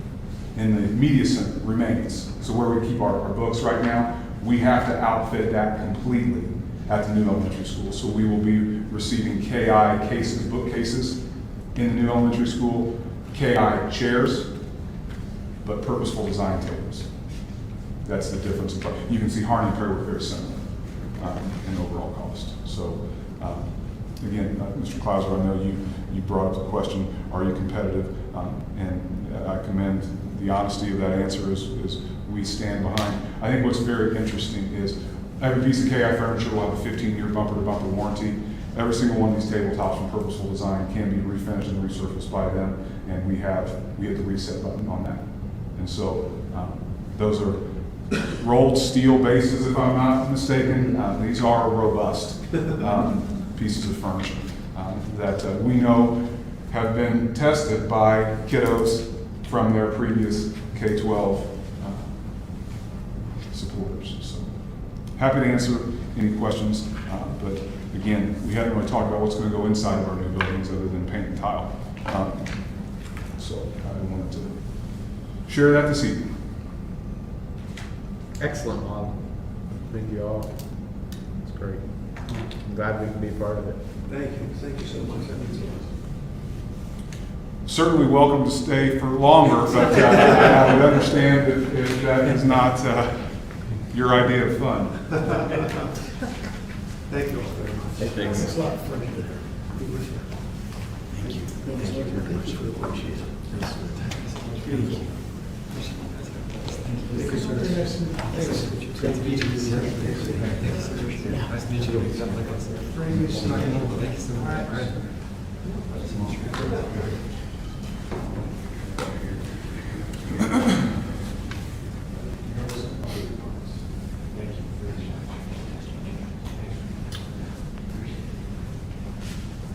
in the media center remains. So where we keep our books right now, we have to outfit that completely. at the new elementary school. So we will be receiving KI cases, bookcases in the new elementary school, KI chairs, but purposeful design tables. That's the difference. You can see Harney and Perry were very similar in overall cost. So again, Mr. Klauser, I know you brought up the question, are you competitive? And I commend the honesty of that answer is we stand behind. I think what's very interesting is every piece of KI furniture will have a 15-year bumper-to-bumper warranty. Every single one of these tabletops from Purposeful Design can be refinished and resurfaced by them, and we hit the reset button on that. And so those are rolled steel bases, if I'm not mistaken. These are robust pieces of furniture that we know have been tested by kiddos from their previous K-12 supporters. So happy to answer any questions, but again, we haven't really talked about what's going to go inside of our new buildings other than paint and tile. So I wanted to share that this evening. Excellent, Bob. Thank you all. It's great. I'm glad we can be part of it. Thank you. Thank you so much. That means a lot. Certainly welcome to stay for longer, but I would understand if that is not your idea of fun. Thank you all very much. Thanks. It's a lot of fun. Thank you. Thank you very much. We appreciate it. Thank you.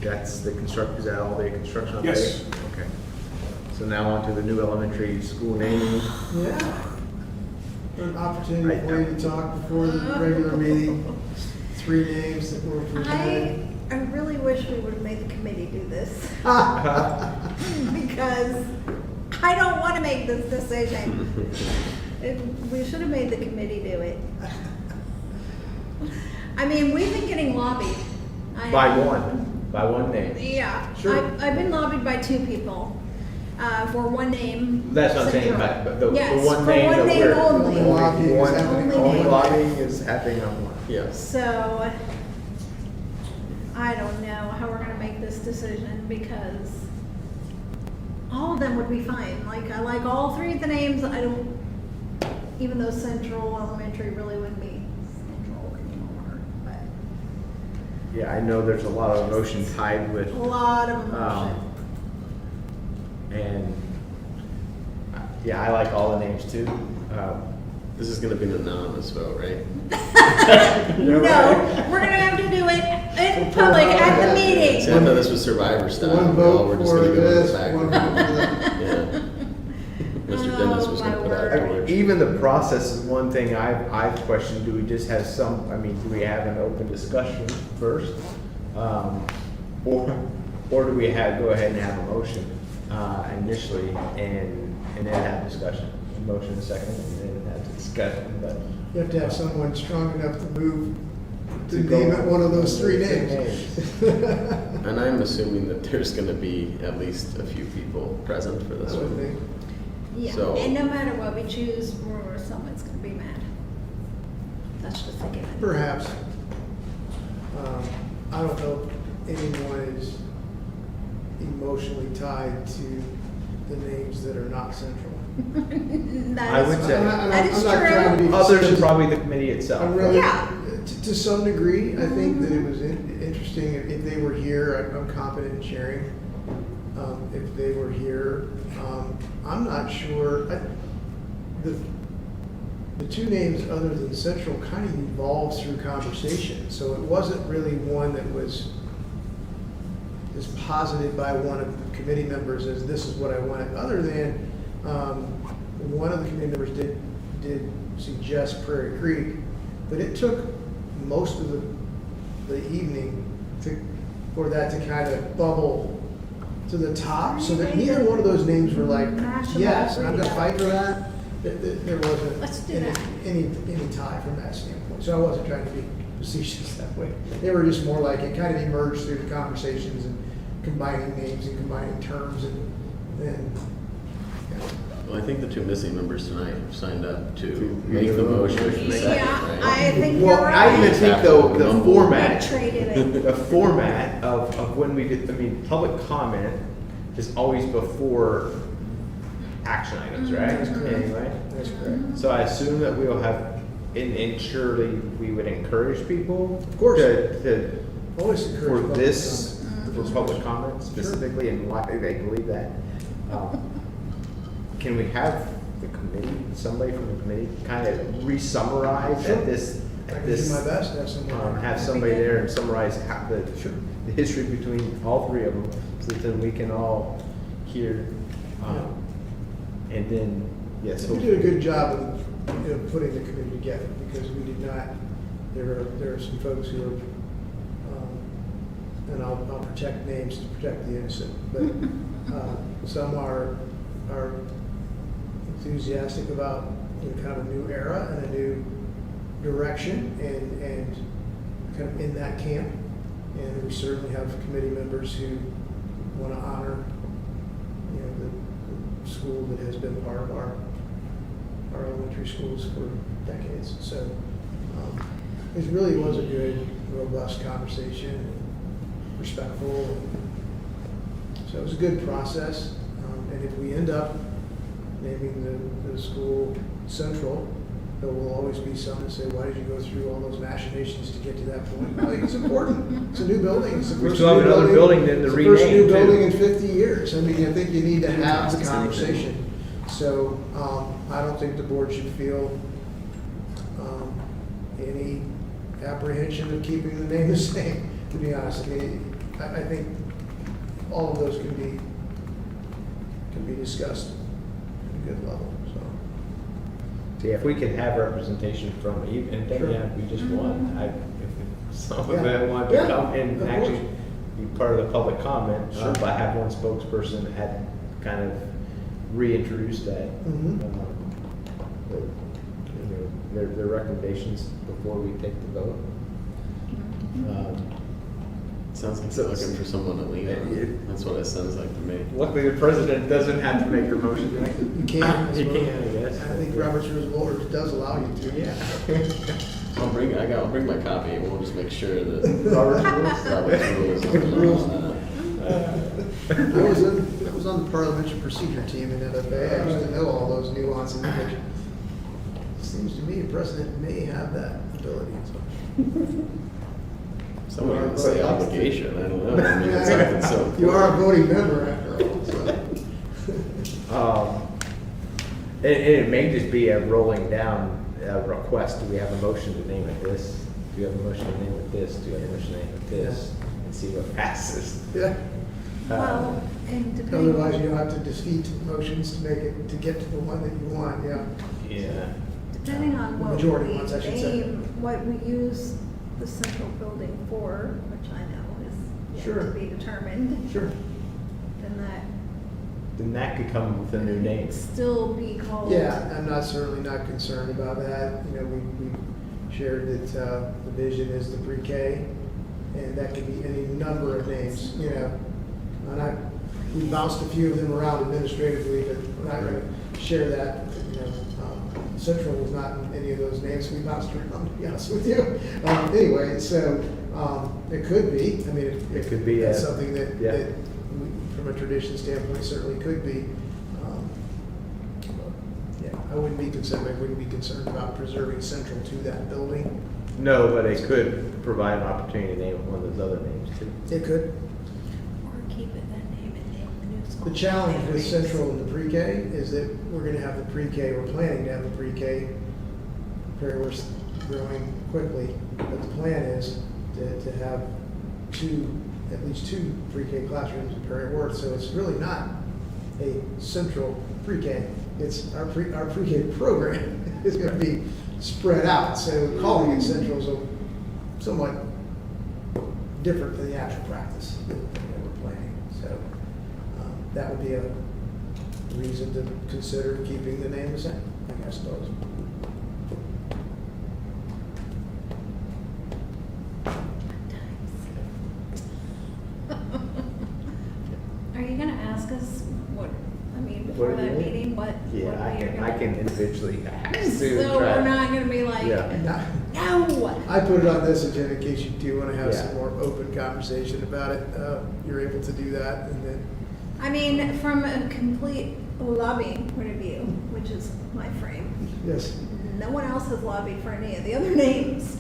That's the construct, is that all the construction update? Yes. Okay. So now on to the new elementary school naming. Yeah. An opportunity for you to talk before the regular meeting. 3 names that were presented. I really wish we would have made the committee do this. Because I don't want to make this decision. We should have made the committee do it. I mean, we've been getting lobbied. By one name. Yeah. Sure. I've been lobbied by 2 people for one name. That's what I'm saying, Central. but the Yes, one for name one that name we're. only. Lobbying is happening Only Only name. lobbying is happening on one. Yes. So, I don't know how we're gonna make this decision because all of them would be fine. Like, I like all 3 of the names. I don't, even though Central Elementary really wouldn't be Central anymore, but Yeah, I know there's a lot of emotion tied with, a lot of emotion. and, yeah, I like all the names too. This is going to be an anonymous vote, right? No, we're gonna have to do it in public at the See, meeting. I thought this was Survivor style. One Well, we're vote just for gonna go in this, the back. one vote for that. Yeah. Mr. Dennis was going to Oh, put my out a word. torch. Even the process is one thing I've questioned, do we just have do we have an open discussion first? Or do we go ahead and have a motion initially and then have discussion? A motion a second and then have the discussion, but. You have to have someone strong enough to move to go name it one of those 3 with the names. And I'm assuming that there's going to be at least a few people present for this I would one. think. Yeah, So- and no matter what we choose, someone's gonna be mad. That's just a given. Perhaps. I don't know if anyone is emotionally tied to the names that are not central. I would say. That is I'm not trying to true. be Others are dismissive. probably the committee itself. I'm really, Yeah. to some degree, I think that it was interesting if they were here. I'm confident in sharing. If they were here, I'm not sure. The 2 names other than Central kind of evolved through conversation, so it wasn't really one that was just posited by one of the committee members as this is what I wanted, other than one of the committee members did suggest Prairie Creek, but it took most of the evening for that to kind of bubble to the top, so that neither one of those names were like, Mash them yes, all and I'm gonna three fight for that. There Let's wasn't do that. any tie from that standpoint, so I wasn't trying to be facetious that way. They were just more like, it kind of emerged through the conversations and combining names and combining terms and then, Well, I think the two missing members tonight have signed up to make the motion. and second, Yeah, right? I think you're Well, I even right. think though, the Mumble. format, Traded it. the format of when we did, I mean, public comment is always before action items, right? That's correct. Anyway, that's correct. so I assume that we'll have, and surely we would encourage people. Of course. To, Always for encourage public this, comment. for public comment specifically and why they believe that. Can we have the committee, somebody from the committee, kind of re-summarize Sure. at this, I at can do this? my best to have someone. Have somebody there and summarize how Sure. the history between all three of them, so that then we can all hear. And then, yes. We did a good job of, putting the committee together, because we did not, there are some folks who are, and I'll protect names to protect the innocent, but, some are enthusiastic about, kind of a new era and a new direction, and kind of in that camp. And we certainly have committee members who want to honor, the school that has been part of our elementary schools for decades. So it really was a good, robust conversation, respectful. So it was a good process. And if we end up naming the school Central, there will always be some that say, why did you go through all those machinations to get to that point? I think it's important. It's a new building. It's the We first still have new another building then to It's the first rename, new too. building in 50 years. I mean, I think you need to have the conversation. So I don't think the board should feel any apprehension of keeping the name the same, to be honest. I mean, I think all of those can be discussed at a good level, so. See, if we can have representation from, and then, Sure. yeah, we just want, if some Yeah. of them want to Yeah, come and of actually course. be part of the public comment, Sure. but have one spokesperson had kind of reintroduced that. Mhm. Their recommendations before we take the vote. Sounds like you're looking for someone to lean on. That's what it sounds like to me. Luckily, the president doesn't have to make the motion. You can. He can, I guess. I think Robert's Rules of Order does allow you to. Yeah. I'll bring my copy and we'll just make sure that Robert's rules? Robert's rules on that. I was on the parliamentary procedure team in NFA. I used to know all those nuances. It seems to me a president may have that ability. Someone would say obligation, I don't know. I mean, it's something so You are a important. voting member after all, so. And it may just be a rolling down request. Do we have a motion to name it this? Do you have a motion to name it this? Do you have a motion to name it this? And see what passes. Yeah. Well, and depending Otherwise, on, you'll have to defeat motions to make it, to get to the one that you want, yeah. Yeah. depending on what Majority we ones, I should say. name, what we use the central building for, which I know is yet Sure. to be determined, Sure. Then that could come with a new name. then still be called. Yeah, I'm certainly not concerned about that. We shared that the vision is the pre-K, and that could be any number of names, And we bounced a few of them around administratively, but we're not gonna share that, Central was not in any of those names, we bounced around, to be honest with you. Anyway, so, it could be, I mean, It could be, that's yeah. something that Yeah. from a tradition standpoint, certainly could be. Yeah, I wouldn't be concerned about preserving Central to that building. No, but it could provide an opportunity to name one of those other names too. It could. Or keep it that name and name the new school. The challenge with Central and the pre-K is that we're gonna have the pre-K, we're planning to have the pre-K, we're growing quickly, but the plan is to have at least two pre-K classrooms in Perry Worth, so it's really not a Central pre-K. It's our pre-K program is gonna be spread out, so calling it Central is somewhat different than the actual practice that we're planning. So that would be a reason to consider keeping the name the same, I suppose. ask us what, I mean, before What do you that need? meeting, what? Yeah, what I we are can, I gonna- can individually ask Sue So and try. we're not gonna be like, Yeah. no. I put it on this agenda in case you do want to have Yeah. some more open conversation about it. You're able to do that, and then, I mean, from a complete lobbying point of view, which is my frame, yes. no one else has lobbied for any of the other names.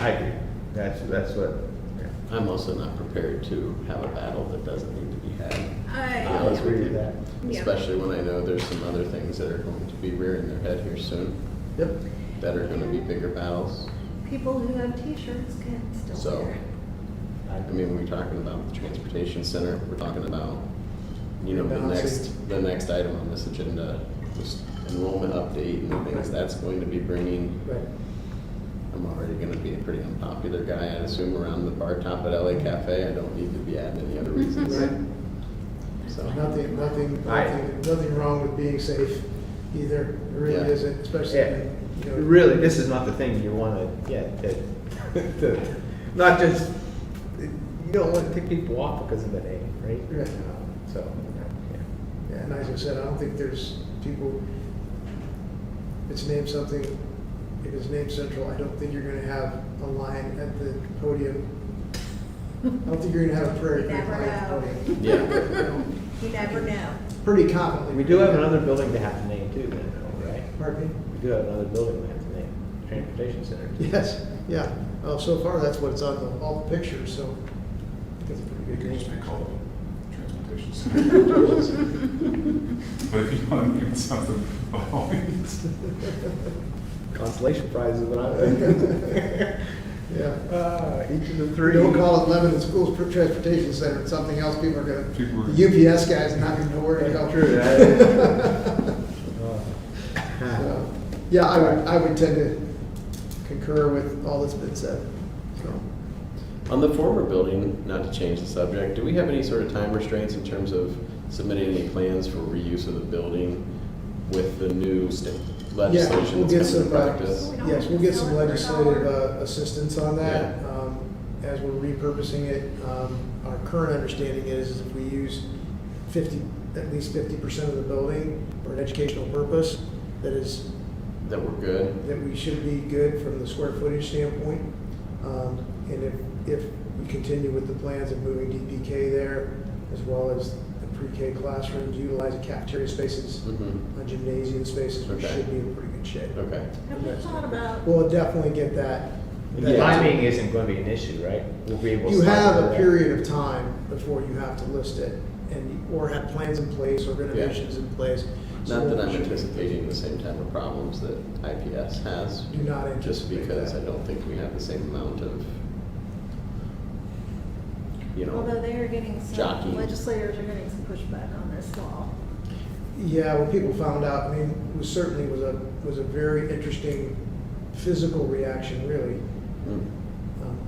I do. That's what, yeah. I'm also not prepared to have a battle that doesn't need to be had. I Honest with agree you. with that. Yeah. Especially when I know there's some other things that are going to be rearing their head here soon, Yep. that are gonna be bigger battles. People who have T-shirts can still So, wear. I mean, we're talking about the transportation center, we're talking about, you know, the Balancing. next item on this agenda, this enrollment update and the things that's going to be bringing. Right. I'm already gonna be a pretty unpopular guy, I assume, around the bar top at LA Cafe. I don't need to be adding any other reasons. Right. So, Nothing wrong with being safe either. There really Yeah. isn't, especially, Yeah. you know. Really, this is not the thing you want to, yeah, not just, you don't want to tick people off because of the name, right? Right. So, yeah. Yeah, and as I said, I don't think there's people, it's named something, if it's named Central, I don't think you're gonna have a line at the podium. I don't think you're gonna have a prairie You creek never line at the know. podium. yeah, You never know. Pretty confidently. We do have another building to have to name too, then, though, right? Pardon me? We do have another building to have to name, transportation center. Yes, yeah. So far, that's what's on all the pictures, so. That's a pretty good name. Call it transportation center. But if you want to name something, by all means. Consolation prize is what I think. Yeah. Each of the We three. don't call it Lebanon Schools Transportation Center, it's something else, people are People gonna, are- the UPS guys are not gonna know where to go. True, that is. So, yeah, I would tend to concur with all that's been said, so. on the former building, not to change the subject, do we have any sort of time restraints in terms of submitting any plans for reuse of the building with the new legislation we'll that's get coming into some, practice? Yes, we'll get some legislative assistance on that, Yeah. as we're repurposing it. Our current understanding is if we use at least 50% of the building for an educational purpose, That we're good? that we should be good from the square footage standpoint. And if we continue with the plans of moving DPK there, as well as the pre-K classrooms, utilizing cafeteria spaces, Mhm. gymnasium spaces, we Okay. should be in pretty good shape. Okay. Have you thought about, We'll definitely get that. The timing isn't going to be an issue, right? We'll be able to. You slide have into a that. period of time before you have to list it, or have plans in place or renovations in place. So Not that I'm we should- anticipating the same type of problems that IPS has, Do not just anticipate because I that. don't think we have the same amount of, you although know, they are getting some, Jockey. legislators are getting some pushback on this law. Yeah, when people found out, I mean, it certainly was a very interesting physical reaction, really. mm,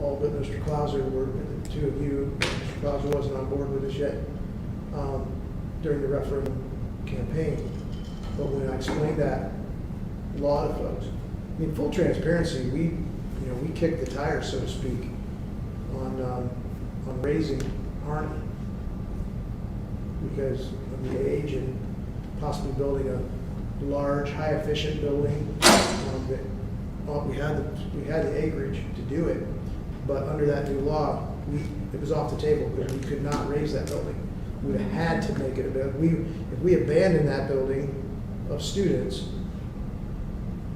All but Mr. Clauser were, the two of you, Mr. Clauser wasn't on board with us yet, during the referendum campaign. But when I explained that, a lot of folks, I mean, full transparency, we kicked the tires, so to speak, on raising Harney. Because of the age and possibly building a large, high-efficient building, we had the acreage to do it, but under that new law, it was off the table because we could not raise that building. We would have had to make it a building. If we abandoned that building of students,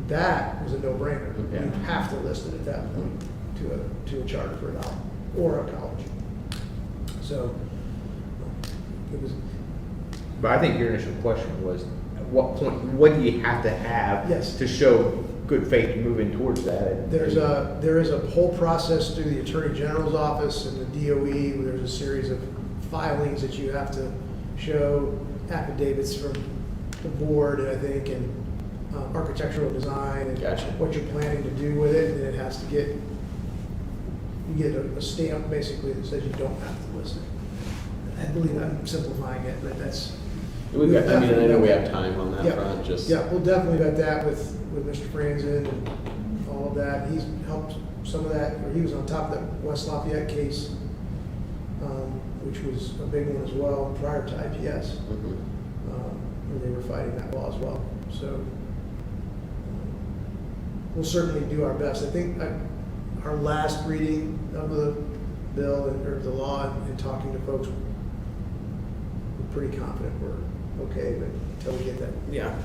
that was a no-brainer. Yeah. You'd have to list it at that point to a charter for a dollar or a college. So it was. But I think your initial question was, at what point, what do you have to have? Yes. To show good faith moving towards that? There is a whole process through the Attorney General's office and the DOE, where there's a series of filings that you have to show, affidavits from the board, I think, and architectural design, and Gotcha. what you're planning to do with it, and it has to get, you get a stamp basically that says you don't have to list it. I believe I'm simplifying it, but that's. we've got, I mean, I know we have Yeah. time on that Yeah. front, just. Yeah, we'll definitely vet that with Mr. Franzen and all of that. He's helped some of that, or he was on top of that West Lafayette case which was a big one as well prior to IPS, where they were fighting that law as well. So we'll certainly do our best. I think our last reading of the bill or the law and talking to folks, we're pretty confident we're okay, but until we get that. Yeah.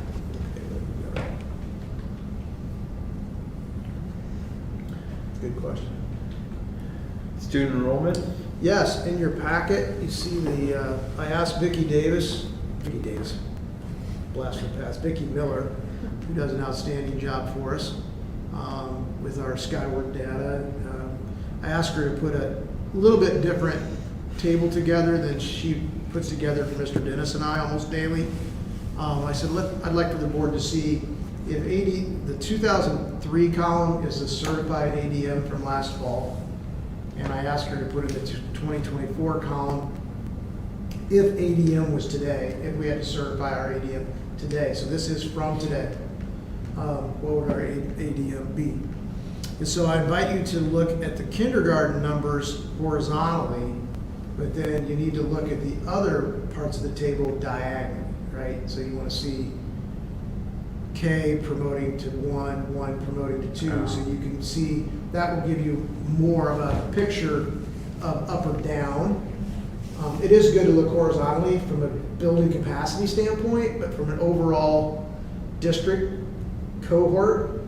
Good question. Student enrollment? Yes, in your packet, you see I asked Vicki Davis, blast from the past, Vicki Miller, who does an outstanding job for us with our Skyward data. I asked her to put a little bit different table together than she puts together for Mr. Dennis and I almost daily. I said, I'd like for the board to see if the 2003 column is the certified ADM from last fall. And I asked her to put in the 2024 column if ADM was today, if we had to certify our ADM today. So this is from today. What would our ADM be? And so I invite you to look at the kindergarten numbers horizontally, but then you need to look at the other parts of the table diagonally, right? So you want to see K promoting to 1, 1 promoting to 2, so you can see that will give you more of a picture of up or down. It is good to look horizontally from a building capacity standpoint, but from an overall district cohort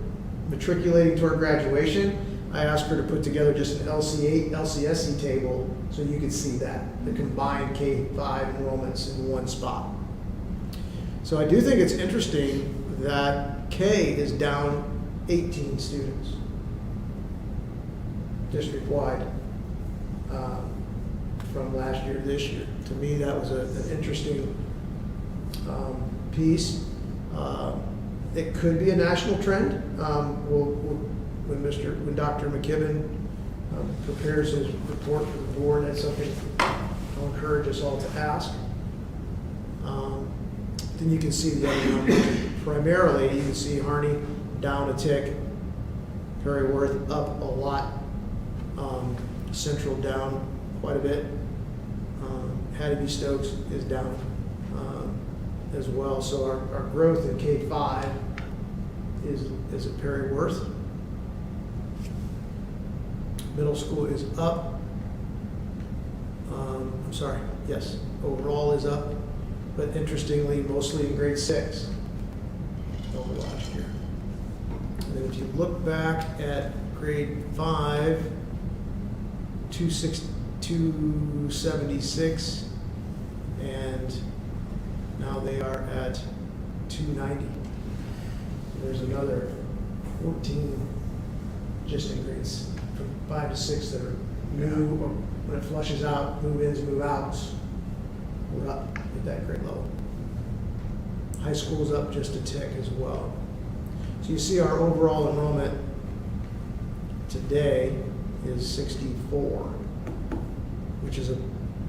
matriculating toward graduation, I asked her to put together just an LCSE table so you could see that, the combined K-5 enrollments in one spot. So I do think it's interesting that K is down 18 students district-wide from last year to this year. To me, that was an interesting piece. It could be a national trend. When Dr. McKibben prepares his report for the board, that's something I'll encourage us all to ask. Then you can see the other numbers. Primarily, you can see Harney down a tick, Perry Worth up a lot, Central down quite a bit, Hattie B. Stokes is down as well. So our growth in K-5 is at Perry Worth. Middle school is up. Overall is up, but interestingly, mostly in grade 6 over last year. And then if you look back at grade 5, 276, and now they are at 290. There's another 14 just in grades from 5 to 6 that are new, or when it flushes out, move-ins, move-outs. We're up at that grade level. High school's up just a tick as well. So you see our overall enrollment today is 64, which is a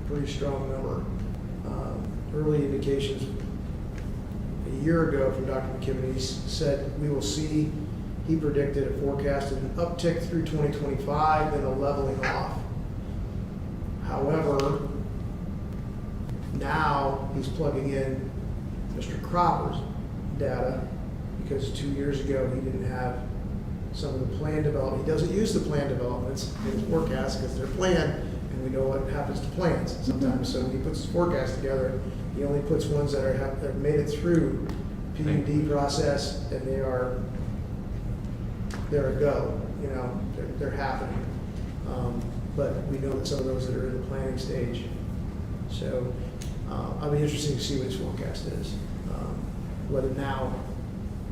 pretty strong number. Early indications a year ago from Dr. McKibben, he said he predicted a forecasted an uptick through 2025, then a leveling off. However, now he's plugging in Mr. Cropper's data because 2 years ago he didn't have some of the plan development. He doesn't use the plan developments in his forecast because they're planned, and we know what happens to plans sometimes. So when he puts his forecast together, he only puts ones that have made it through PUD process, and they're a go. You know, they're happening. But we know that some of those that are in the planning stage. So I'll be interested to see what his forecast is. Whether now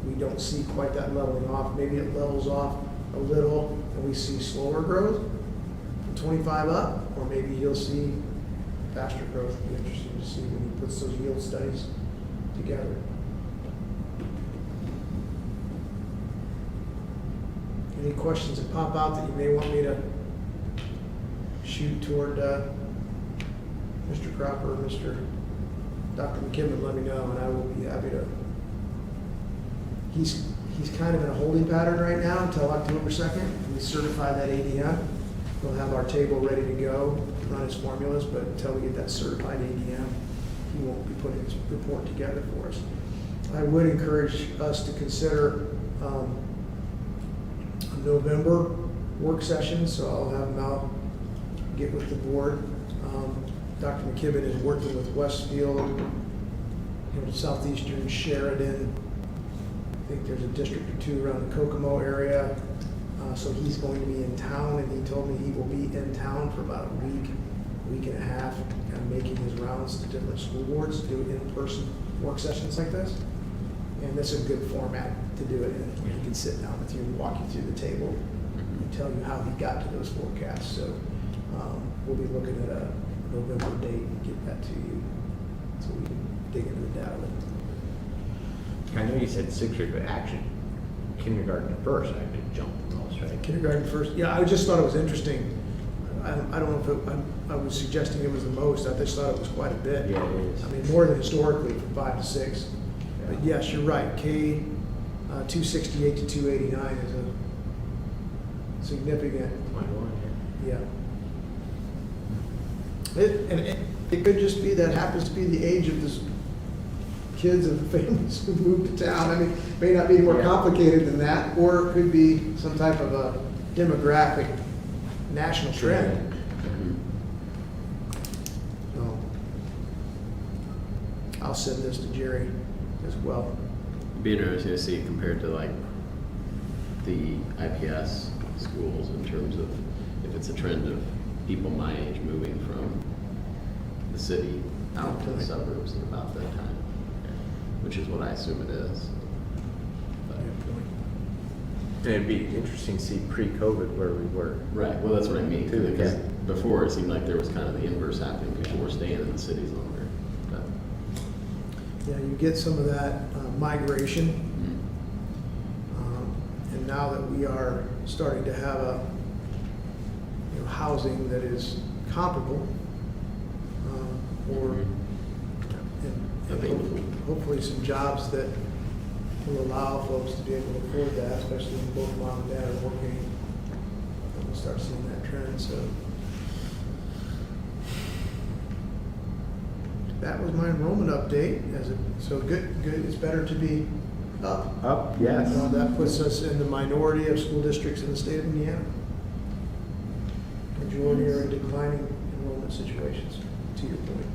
we don't see quite that leveling off, maybe it levels off a little and we see slower growth from 25 up, or maybe you'll see faster growth. It'll be interesting to see when he puts those yield studies together. Any questions that pop out that you may want me to shoot toward Mr. Cropper or Dr. McKibben, let me know, and I will be happy to. He's kind of in a holding pattern right now until October 2nd. We certify that ADM. He'll have our table ready to go, run his formulas, but until we get that certified ADM, he won't be putting his report together for us. I would encourage us to consider a November work session, so I'll have him out, get with the board. Dr. McKibben is working with Westfield, southeastern Sheridan. I think there's a district or two around the Kokomo area. So he's going to be in town, and he told me he will be in town for about a week and a half, kind of making his rounds to different school boards, do in-person work sessions like this. And this is a good format to do it in. He can sit down with you and walk you through the table and tell you how he got to those forecasts. So we'll be looking at a November date and get that to you so we can dig into the data. I know you said 6th grade, but actually kindergarten first, I could jump the most, right? Kindergarten first, yeah, I just thought it was interesting. I don't know if I was suggesting it was the most, I just thought it was quite a bit. Yeah, it is. I mean, more than historically from 5 to 6. But yes, you're right, K 268 to 289 is a significant, yeah. It could just be that happens to be the age of the kids and families who moved to town. I mean, it may not be more complicated than that, or it could be some type of a demographic national trend. So, I'll send this to Jerry as well. Be interesting to see compared to like the IPS schools in terms of if it's a trend of people my age moving from the city out to the suburbs at about that time, which is what I assume it is. But, And it'd be interesting to see pre-COVID where we were. right, well, that's what I mean. Too, Because yeah. before it seemed like there was kind of the inverse happening. People were staying in the cities longer. But, Yeah, you get some of that migration. And now that we are starting to have a housing that is comparable, or and hopefully some jobs that will allow folks to be able to afford that, especially when both mom and dad are working, and we'll start seeing that trend. So that was my enrollment update. So good. It's better to be up. Up, yes. That puts us in the minority of school districts in the state of Indiana. Majority are in declining enrollment situations, to your point.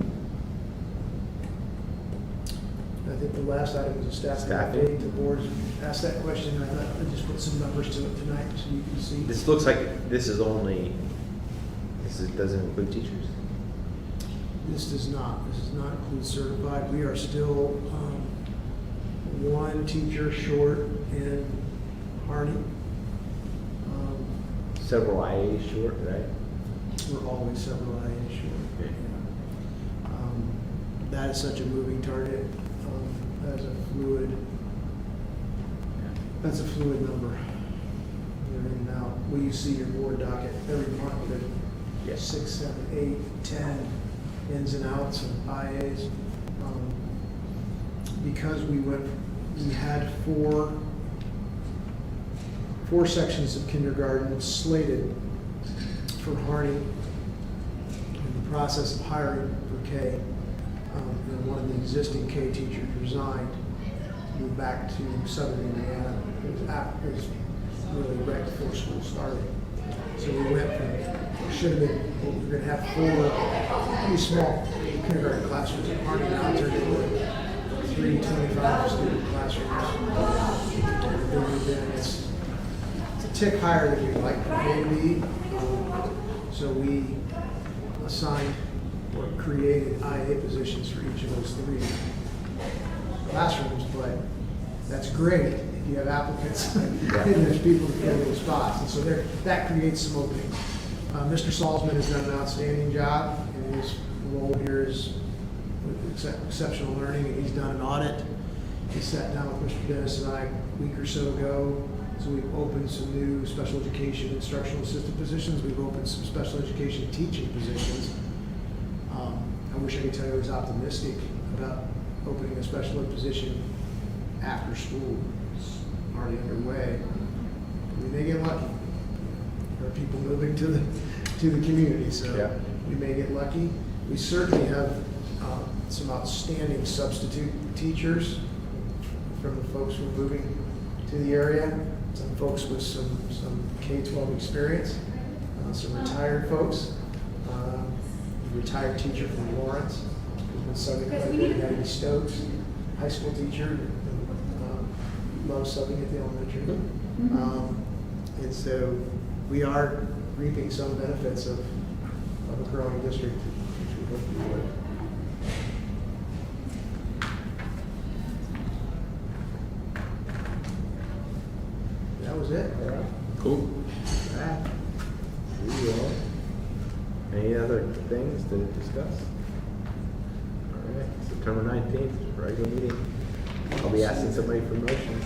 I think the last item was a staffing Staffing. update. The board asked that question. I thought I'd just put some numbers to it tonight so you can see. This looks like this doesn't include teachers. This does not. This does not include certified. We are still one teacher short in Hardy. Several IAs short, right? We're always several IAs short. Okay. That is such a moving target. That's a fluid number. You're in and out. Well, you see your board docket every month, but Yes. 6, 7, 8, 10 ins and outs of IAs. Because we had four sections of kindergarten slated for Hardy in the process of hiring for K. And one of the existing K teachers resigned, moved back to Southern Indiana. It was really right before school started. So we went from, should have been, we were going to have 4 pretty small kindergarten classrooms at Hardy, now turned into 3 25-student classrooms. It's a tick higher than we'd like it to be. So we assigned or created IA positions for each of those 3 classrooms, but that's great if you have applicants and there's people to fill those spots. And so that creates some openings. Mr. Salzman has done an outstanding job in his role here is exceptional learning, and he's done an audit. He sat down with Mr. Dennis and I a week or so ago. So we've opened some new special education instructional assistant positions. We've opened some special education teaching positions. I wish I could tell you I was optimistic about opening a special ed position after school. It's already underway. We may get lucky. There are people moving to to the community, so Yeah. we may get lucky. We certainly have some outstanding substitute teachers from the folks who are moving to the area, some folks with some K-12 experience, some retired folks, a retired teacher from Lawrence, who's been subbing quite a bit, Abby Stokes, high school teacher, loves subbing at the elementary. And so we are reaping some benefits of a growing district, which we hope we would. That was it. Cool. That. We will. Any other things to discuss? All right, September 19th, regular meeting. I'll be asking somebody for motion.